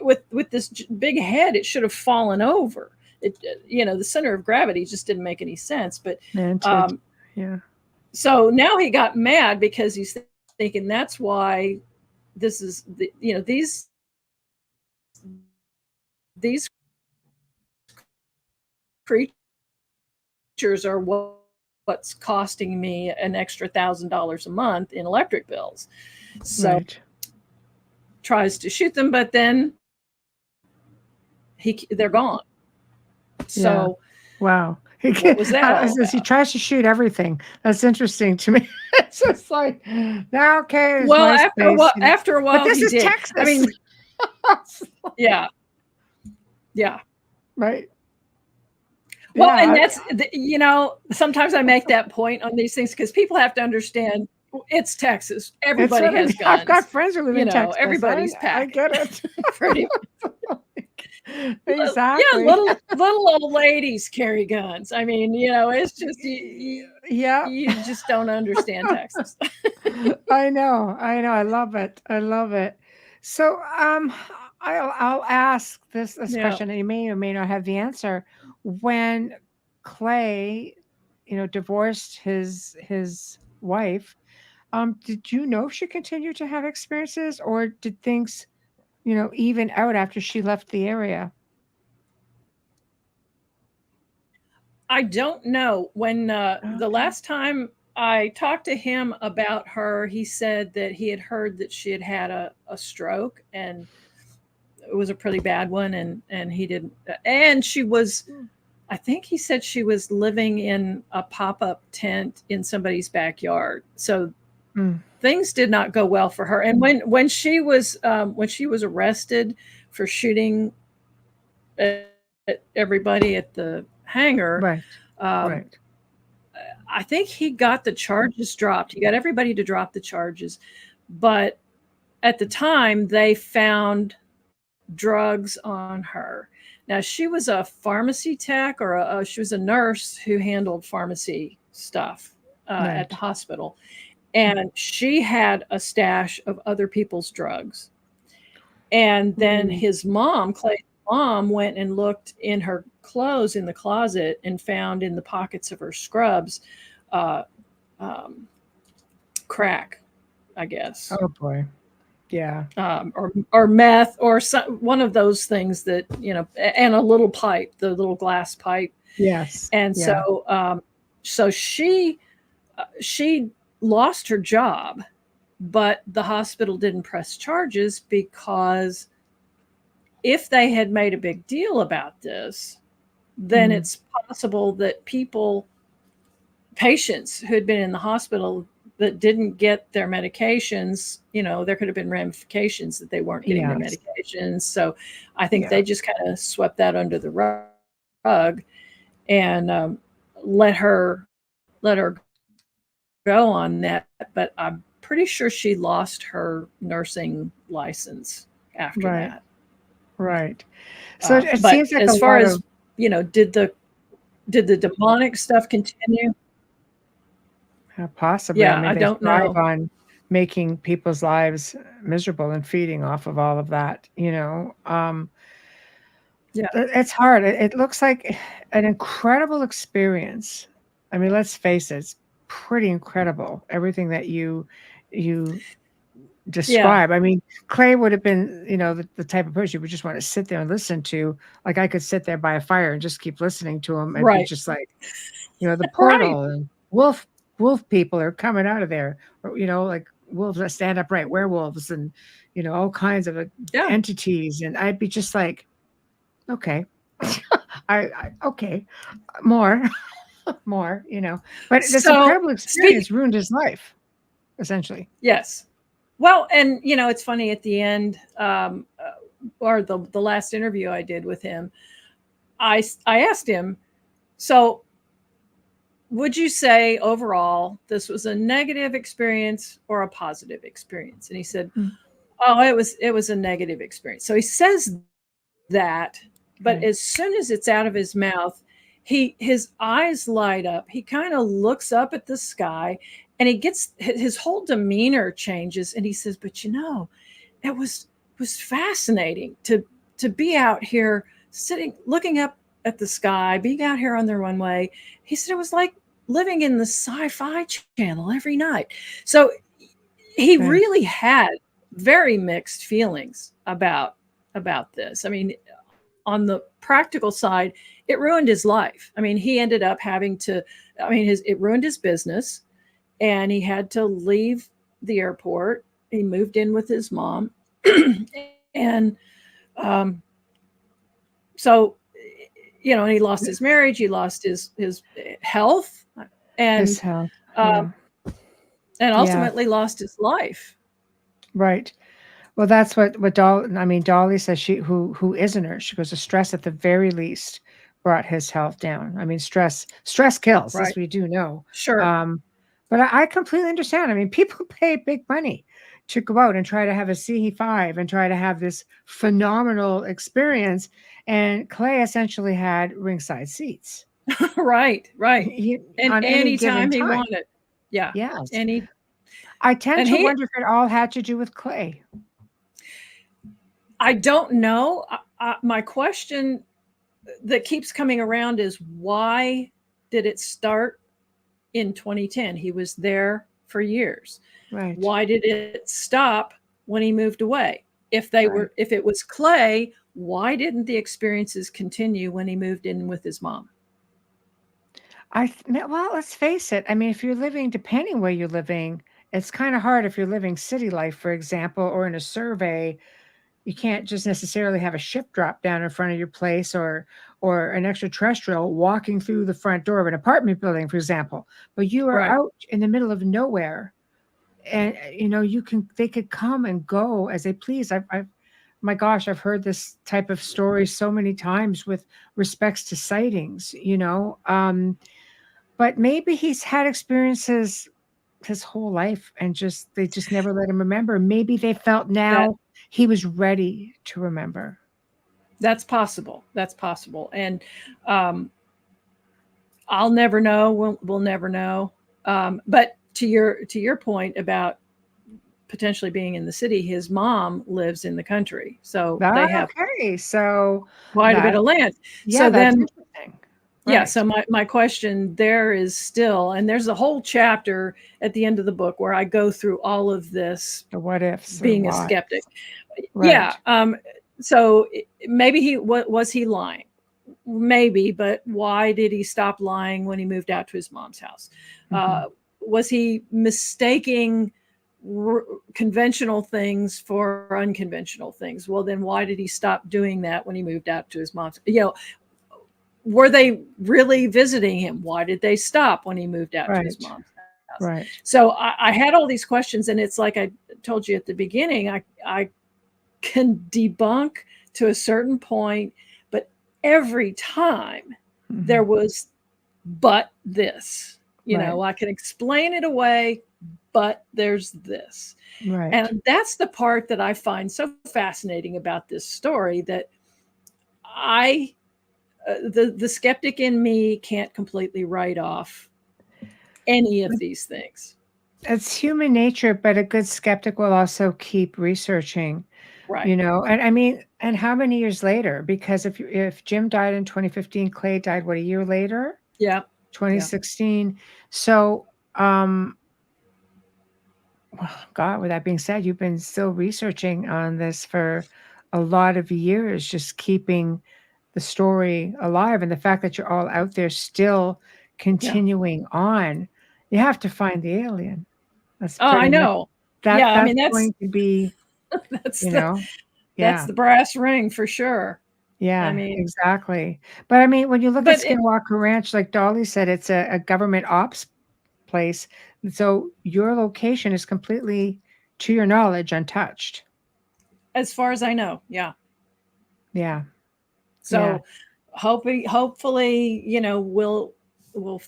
with this big head, it should have fallen over. The center of gravity just didn't make any sense. But so now he got mad, because he's thinking that's why this is these creatures are what what's costing me an extra $1,000 a month in electric bills. So Right. tries to shoot them, but then they're gone. So wow. what was that all He about? tries to shoot everything. That's interesting to me. It's just like, okay, it's Well, my space. after a while, But this he is did. Texas. I mean, yeah. Right. Well, Yeah, and that's, you know, sometimes I make that point on these things because people have to understand it's Texas. Everybody has guns. I've got friends who live in Texas. Everybody's I packed. get it. Pretty Exactly. Yeah, little old ladies carry guns. I mean, you know, it's just you just don't understand Texas. I know. I love it. So, I'll ask this Yeah. question, and you may or may not have the answer. When Clay, divorced his wife, did you know she continued to have experiences, or did things, even out after she left the area? I don't know. When the Okay. last time I talked to him about her, he said that he had heard that she had had a stroke, and it was a pretty bad one, and he didn't, and she was, I think he said she was living in a pop-up tent in somebody's backyard. So things did not go well for her. And when she was arrested for shooting at everybody at the hangar, Right. Right. I think he got the charges dropped. He got everybody to drop the charges, but at the time they found drugs on her. Now she was a pharmacy tech, or she was a nurse who handled pharmacy stuff at the hospital, and she had a stash of other people's drugs. And then his mom, Clay's mom, went and looked in her clothes in the closet and found in the pockets of her scrubs crack, I guess. Oh boy. Yeah. Or meth, or one of those things that, and a little pipe, the little glass pipe. Yes. And so she lost her job, but the hospital didn't press charges because if they had made a big deal about this, then it's possible that patients who had been in the hospital that didn't get their medications, there could have been ramifications that they weren't getting their medications. So I think they just kind of swept that under the rug and let her go on that. But I'm pretty sure she lost her nursing license after that. Right. So it but seems like as a far lot as of, did the demonic stuff continue? possibly. Yeah, I mean, I they don't thrive know. on making people's lives miserable and feeding off of all of that. Yeah. It's hard. It looks like an incredible experience. I mean, let's face it, it's pretty incredible. Everything that you describe. I mean, Clay would have been, the type of person you would just want to sit there and listen to. Like I could sit there by a fire and just keep listening to him and be Right. just like, the portal and wolf people are coming out of there, or like wolves that stand upright, werewolves, and all kinds of entities. And I'd be just like, okay, I okay, more, more, But this incredible experience ruined his life, essentially. Yes. Well, and it's funny at the end, or the last interview I did with him, I asked him, so would you say overall this was a negative experience or a positive experience? And he said, oh, it was a negative experience. So he says that, but as soon as it's out of his mouth, his eyes light up. He kind of looks up at the sky, and his whole demeanor changes. And he says, but it was fascinating to be out here sitting, looking up at the sky, being out here on the runway. He said it was like living in the sci-fi channel every night. So he really had very mixed feelings about this. I mean, on the practical side, it ruined his life. I mean, he ended up having to I mean, it ruined his business, and he had to leave the airport. He moved in with his mom, and so, and he lost his marriage, he lost his health, and His health. um, Yeah. and Yeah. ultimately lost his life. Right. Well, that's what Dolly says, who is a nurse. She goes, the stress at the very least brought his health down. I mean, stress kills. Right. This we do know. Sure. But I completely understand. I mean, people pay big money to go out and try to have a CE5 and try to have this phenomenal experience. And Clay essentially had ringside seats. Right. And On any given anytime he time. wanted. Yeah. Yes. I tend to wonder if it all had to do with Clay. I don't know. My question that keeps coming around is, why did it start in 2010? He was there for years. Right. Why did it stop when he moved away? If it was Clay, why didn't the experiences continue when he moved in with his mom? Well, let's face it. I mean, if you're living, depending where you're living, it's kind of hard if you're living city life, for example, or in a survey. You can't just necessarily have a ship drop down in front of your place, or an extraterrestrial walking through the front door of an apartment building, for example. But you are out in the middle of nowhere, and they could come and go as they please. My gosh, I've heard this type of story so many times with respects to sightings. But maybe he's had experiences his whole life, and they just never let him remember. Maybe they felt now he was ready to remember. That's possible. And I'll never know. We'll never know. But to your point about potentially being in the city, his mom lives in the country, so they have quite a bit of land. Yeah, so that's then interesting. Yeah. So my question there is still, and there's a whole chapter at the end of the book where I go through all of this, the what ifs, being a skeptic. Right. Yeah. So maybe was he lying? Maybe, but why did he stop lying when he moved out to his mom's house? Was he mistaking conventional things for unconventional things? Well, then why did he stop doing that when he moved out to his mom's? Were they really visiting him? Why did they stop when he moved out to his mom's house? Right. So I had all these questions, and it's like I told you at the beginning, I can debunk to a certain point, but every time there was, but this, I can explain it away, but there's this. Right. And that's the part that I find so fascinating about this story, that the skeptic in me can't completely write off any of these things. It's human nature, but a good skeptic will also keep researching. Right. And I mean, and how many years later? Because if Jim died in 2015, Clay died, what, a year later? Yeah. 2016. Yeah. So, well, God, with that being said, you've been still researching on this for a lot of years, just keeping the story alive. And the fact that you're all out there still continuing on, you have to find the alien. That's I know. I mean, that's going to be, that's the brass ring for sure. Yeah, I mean, exactly. But I mean, when you look at Skinwalker Ranch, like Dolly said, it's a government ops place. So your location is completely, to your knowledge, untouched. As far as I know. Yeah. Yeah. So hopefully, we'll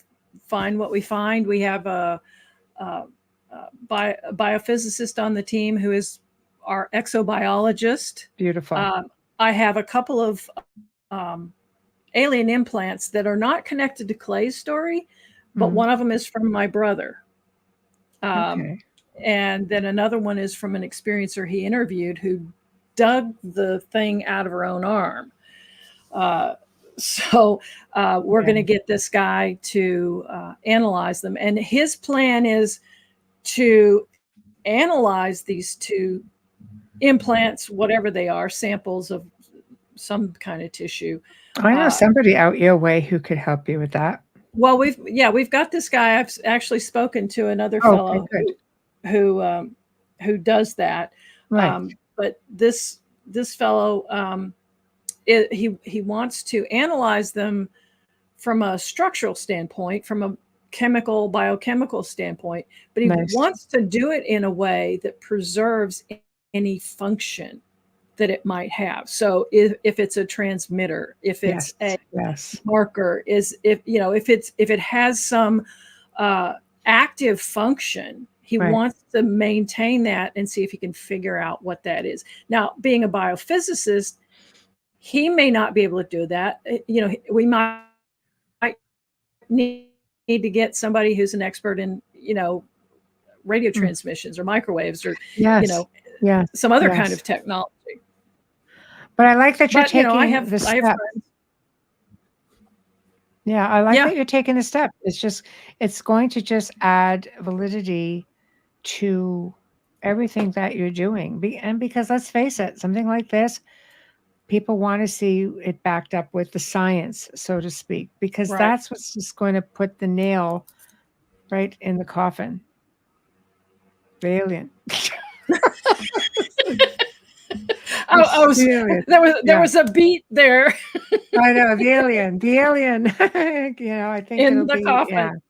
find what we find. We have a biophysicist on the team who is our exobiologist. Beautiful. I have a couple of alien implants that are not connected to Clay's story, but one of them is from my brother. And then another one is from an experiencer he interviewed who dug the thing out of her own arm. So we're going to get this guy to analyze them. And his plan is to analyze these two implants, whatever they are, samples of some kind of tissue. I know somebody out your way who could help you with that. Well, we've got this guy. I've actually spoken to another Okay, fellow good. who does that. Right. But this fellow, he wants to analyze them from a structural standpoint, from a biochemical standpoint, but he Nice. wants to do it in a way that preserves any function that it might have. So if it's a transmitter, if it's yes. a marker, if it has some active function, he Right. wants to maintain that and see if he can figure out what that is. Now, being a biophysicist, he may not be able to do that. We might need to get somebody who's an expert in, radio transmissions or microwaves or, Yes. Yes. some other Yes. kind of technology. But I like that you're But, taking I have the step. friends. Yeah, I like Yeah. that you're taking the step. It's going to just add validity to everything that you're doing. And because let's face it, something like this, people want to see it backed up with the science, so to speak, because Right. that's what's just going to put the nail right in the coffin. The alien. There was a beat there. I know, the alien. I think in it'll the be, coffin.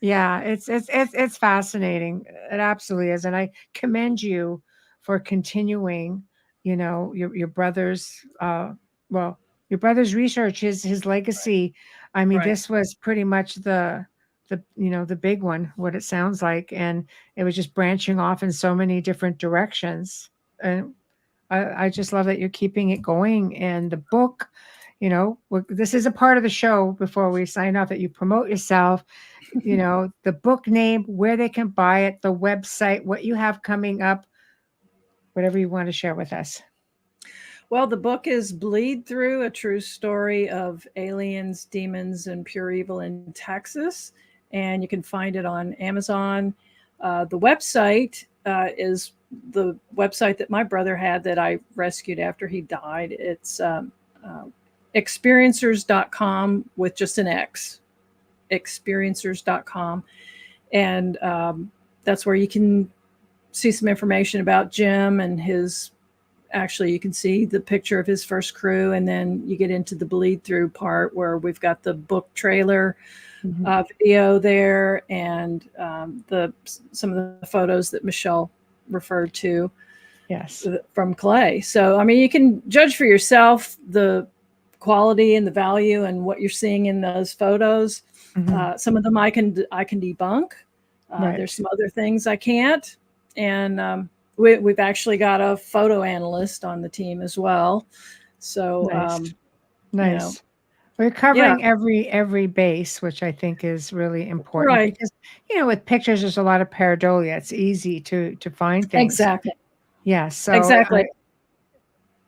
yeah, it's fascinating. It absolutely is. And I commend you for continuing, your brother's, your brother's research, his legacy. I mean, Right. this was pretty much the big one, what it sounds like. And it was just branching off in so many different directions. And I just love that you're keeping it going. And the book, this is a part of the show before we sign off that you promote yourself, the book name, where they can buy it, the website, what you have coming up, whatever you want to share with us. Well, the book is Bleed Through, a true story of aliens, demons, and pure evil in Texas. And you can find it on Amazon. The website is the website that my brother had that I rescued after he died. It's experiencers.com with just an X, experiencers.com. And that's where you can see some information about Jim and actually you can see the picture of his first crew, and then you get into the bleed through part where we've got the book trailer video there, and some of the photos that Michelle referred to from Clay. So I mean, you can judge for yourself the quality and the value and what you're seeing in those photos. Some of them I can debunk. There's some other things I can't, and we've actually got a photo analyst on the team as well. So nice. We're covering every base, which I think is really important. Right. Because, with pictures, there's a lot of pareidolia. It's easy to find things. Exactly. Yeah. So exactly.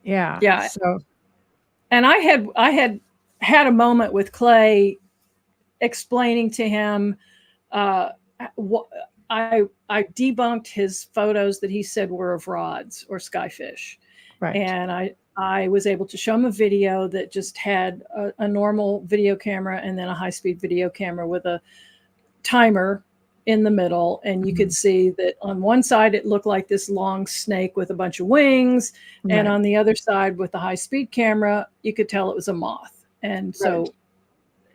Yeah. So, and I had a moment with Clay explaining to him, what I debunked his photos that he said were of rods or skyfish. Right. And I was able to show him a video that just had a normal video camera and then a high-speed video camera with a timer in the middle. And you could see that on one side, it looked like this long snake with a bunch of wings. And on the other side with the high-speed camera, you could tell it was a moth. And so,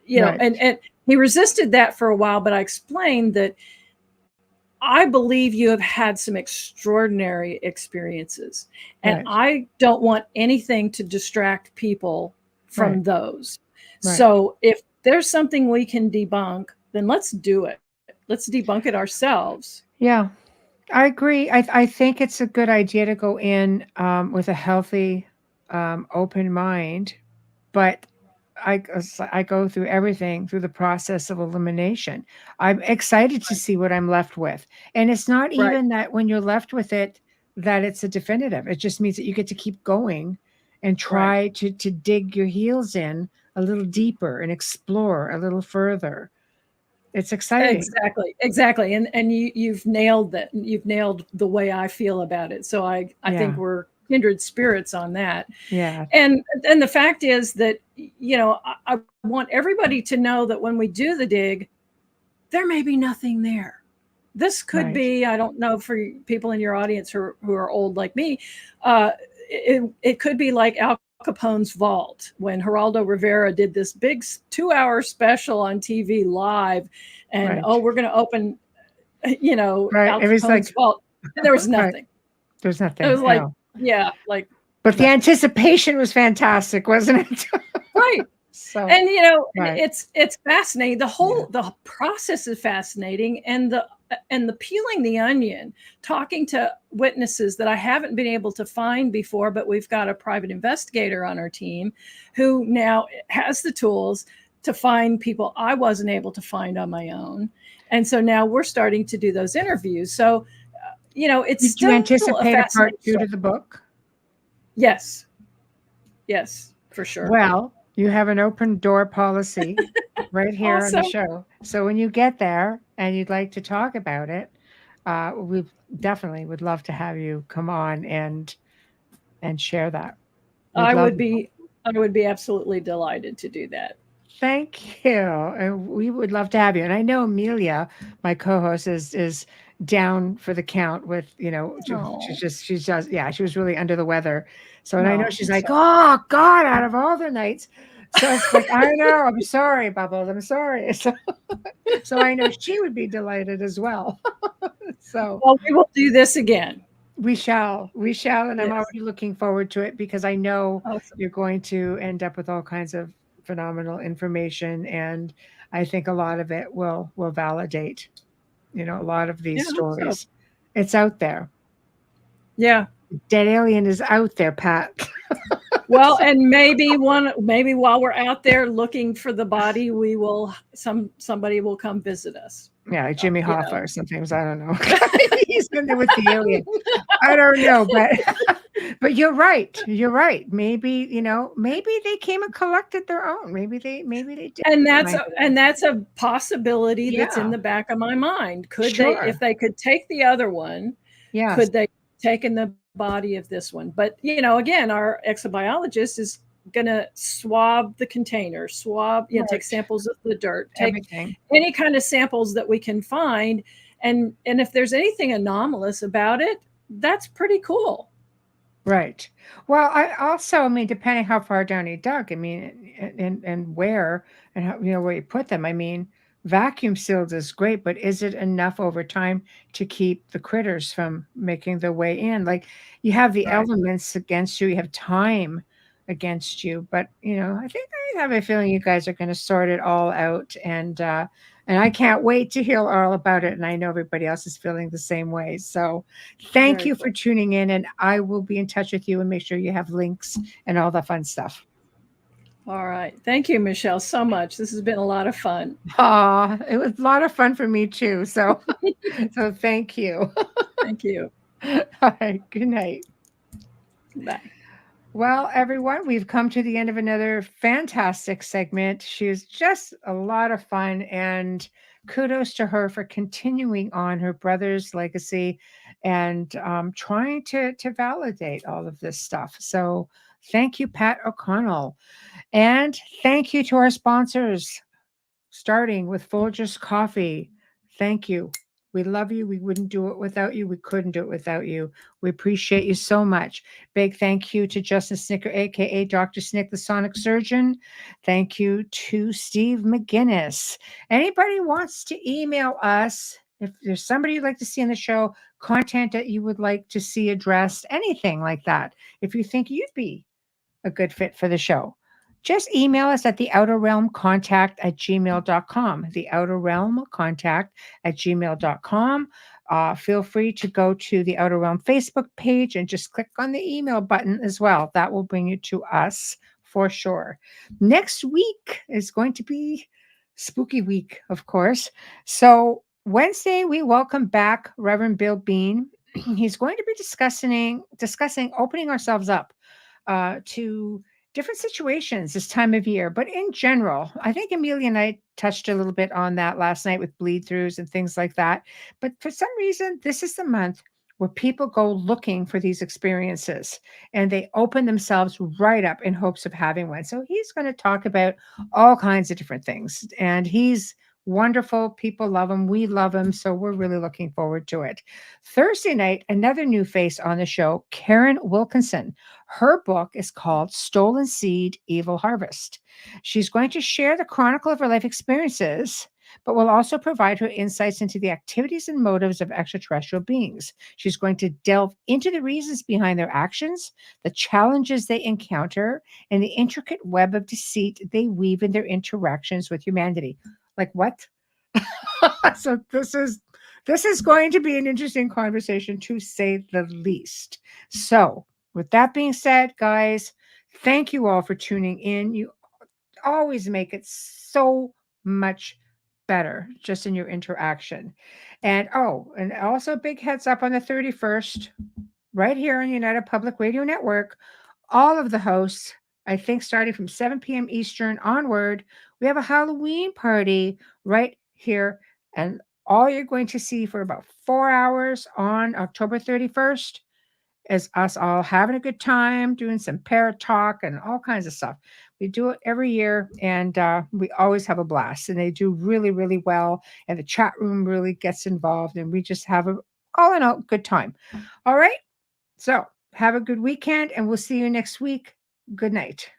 and he resisted that for a while, but I explained that I believe you have had some extraordinary experiences, and I don't want anything to distract people from those. So if there's something we can debunk, then let's do it. Let's debunk it ourselves. Yeah, I agree. I think it's a good idea to go in with a healthy, open mind, but I go through everything through the process of elimination. I'm excited to see what I'm left with. And it's not even that when you're left with it, that it's a definitive. It just means that you get to keep going and try to dig your heels in a little deeper and explore a little further. It's exciting. Exactly. And you've nailed that. You've nailed the way I feel about it. So I think we're kindred spirits on that. Yeah. And the fact is that, I want everybody to know that when we do the dig, there may be nothing there. This could be, I don't know, for people in your audience who are old like me, it could be like Al Capone's vault when Geraldo Rivera did this big 2-hour special on TV live, and we're going to open, Al Capone's vault, and there was nothing. There's nothing. It was like, but the anticipation was fantastic, wasn't it? Right. So, and it's fascinating. The process is fascinating, and the peeling the onion, talking to witnesses that I haven't been able to find before, but we've got a private investigator on our team who now has the tools to find people I wasn't able to find on my own. And so now we're starting to do those interviews. So, it's Did still you anticipate a part 2 to the book? Yes, for sure. Well, you have an open door policy right here on the show. So when you get there and you'd like to talk about it, we definitely would love to have you come on and share that. I would be absolutely delighted to do that. Thank you. And we would love to have you. And I know Amelia, my co-host, is down for the count with, she was really under the weather. So, and I know she's like, oh God, out of all the nights. So it's like, I know, I'm sorry, Bubbles, I'm sorry. So I know she would be delighted as well. Well, we will do this again. We shall. And I'm already looking forward to it because I know you're going to end up with all kinds of phenomenal information. And I think a lot of it will validate, a lot of these stories. It's out there. Yeah. Dead alien is out there, Pat. Well, and maybe while we're out there looking for the body, somebody will come visit us. Yeah, like Jimmy Hoffa or something. I don't know. He's been there with the alien. I don't know, but you're right. You're right. Maybe they came and collected their own. Maybe they did. And that's a possibility that's in the back of my mind. Could they, if they could take the other one? Yeah. Could they taken the body of this one? But again, our exobiologist is going to swab the container, take samples of the dirt, take any kind of samples that we can find, and if there's anything anomalous about it, that's pretty cool. Right. Well, depending how far down you dug, and where, and how, where you put them. Vacuum sealed is great, but is it enough over time to keep the critters from making their way in? Like, you have the elements against you, you have time against you, but I think I have a feeling you guys are going to sort it all out, and I can't wait to hear all about it. And I know everybody else is feeling the same way. So thank you for tuning in, and I will be in touch with you and make sure you have links and all the fun stuff. All right. Thank you, Michelle, so much. This has been a lot of fun. It was a lot of fun for me too. So, so thank you. Thank you. All right. Good night. Bye. Well, everyone, we've come to the end of another fantastic segment. She was just a lot of fun, and kudos to her for continuing on her brother's legacy and trying to validate all of this stuff. So thank you, Pat O'Connell. And thank you to our sponsors, starting with Folgers Coffee. Thank you. We love you. We wouldn't do it without you. We couldn't do it without you. We appreciate you so much. Big thank you to Justin Snicker, a.k.a. Dr. Snick, the Sonic Surgeon. Thank you to Steve McGinnis. Anybody wants to email us, if there's somebody you'd like to see on the show, content that you would like to see addressed, anything like that, if you think you'd be a good fit for the show, just email us at theouterrealmcontact@gmail.com. Theouterrealmcontact@gmail.com. Feel free to go to the Outer Realm Facebook page and just click on the email button as well. That will bring you to us for sure. Next week is going to be spooky week, of course. So Wednesday, we welcome back Reverend Bill Bean. He's going to be discussing opening ourselves up to different situations this time of year. But in general, I think Amelia and I touched a little bit on that last night with bleed-throughs and things like that. But for some reason, this is the month where people go looking for these experiences and they open themselves right up in hopes of having one. So he's going to talk about all kinds of different things. And he's wonderful. People love him. We love him. So we're really looking forward to it. Thursday night, another new face on the show, Karen Wilkinson. Her book is called Stolen Seed, Evil Harvest. She's going to share the chronicle of her life experiences, but will also provide her insights into the activities and motives of extraterrestrial beings. She's going to delve into the reasons behind their actions, the challenges they encounter, and the intricate web of deceit they weave in their interactions with humanity. Like what? So this is going to be an interesting conversation, to say the least. So with that being said, guys, thank you all for tuning in. You always make it so much better just in your interaction. And also big heads up on the 31st, right here on United Public Radio Network, all of the hosts, I think starting from 7 p.m. Eastern onward, we have a Halloween party right here. And all you're going to see for about 4 hours on October 31st is us all having a good time, doing some parrot talk and all kinds of stuff. We do it every year, and we always have a blast. And they do really, really well. And the chat room really gets involved, and we just have all in all, good time. All right. So have a good weekend, and we'll see you next week. Good night.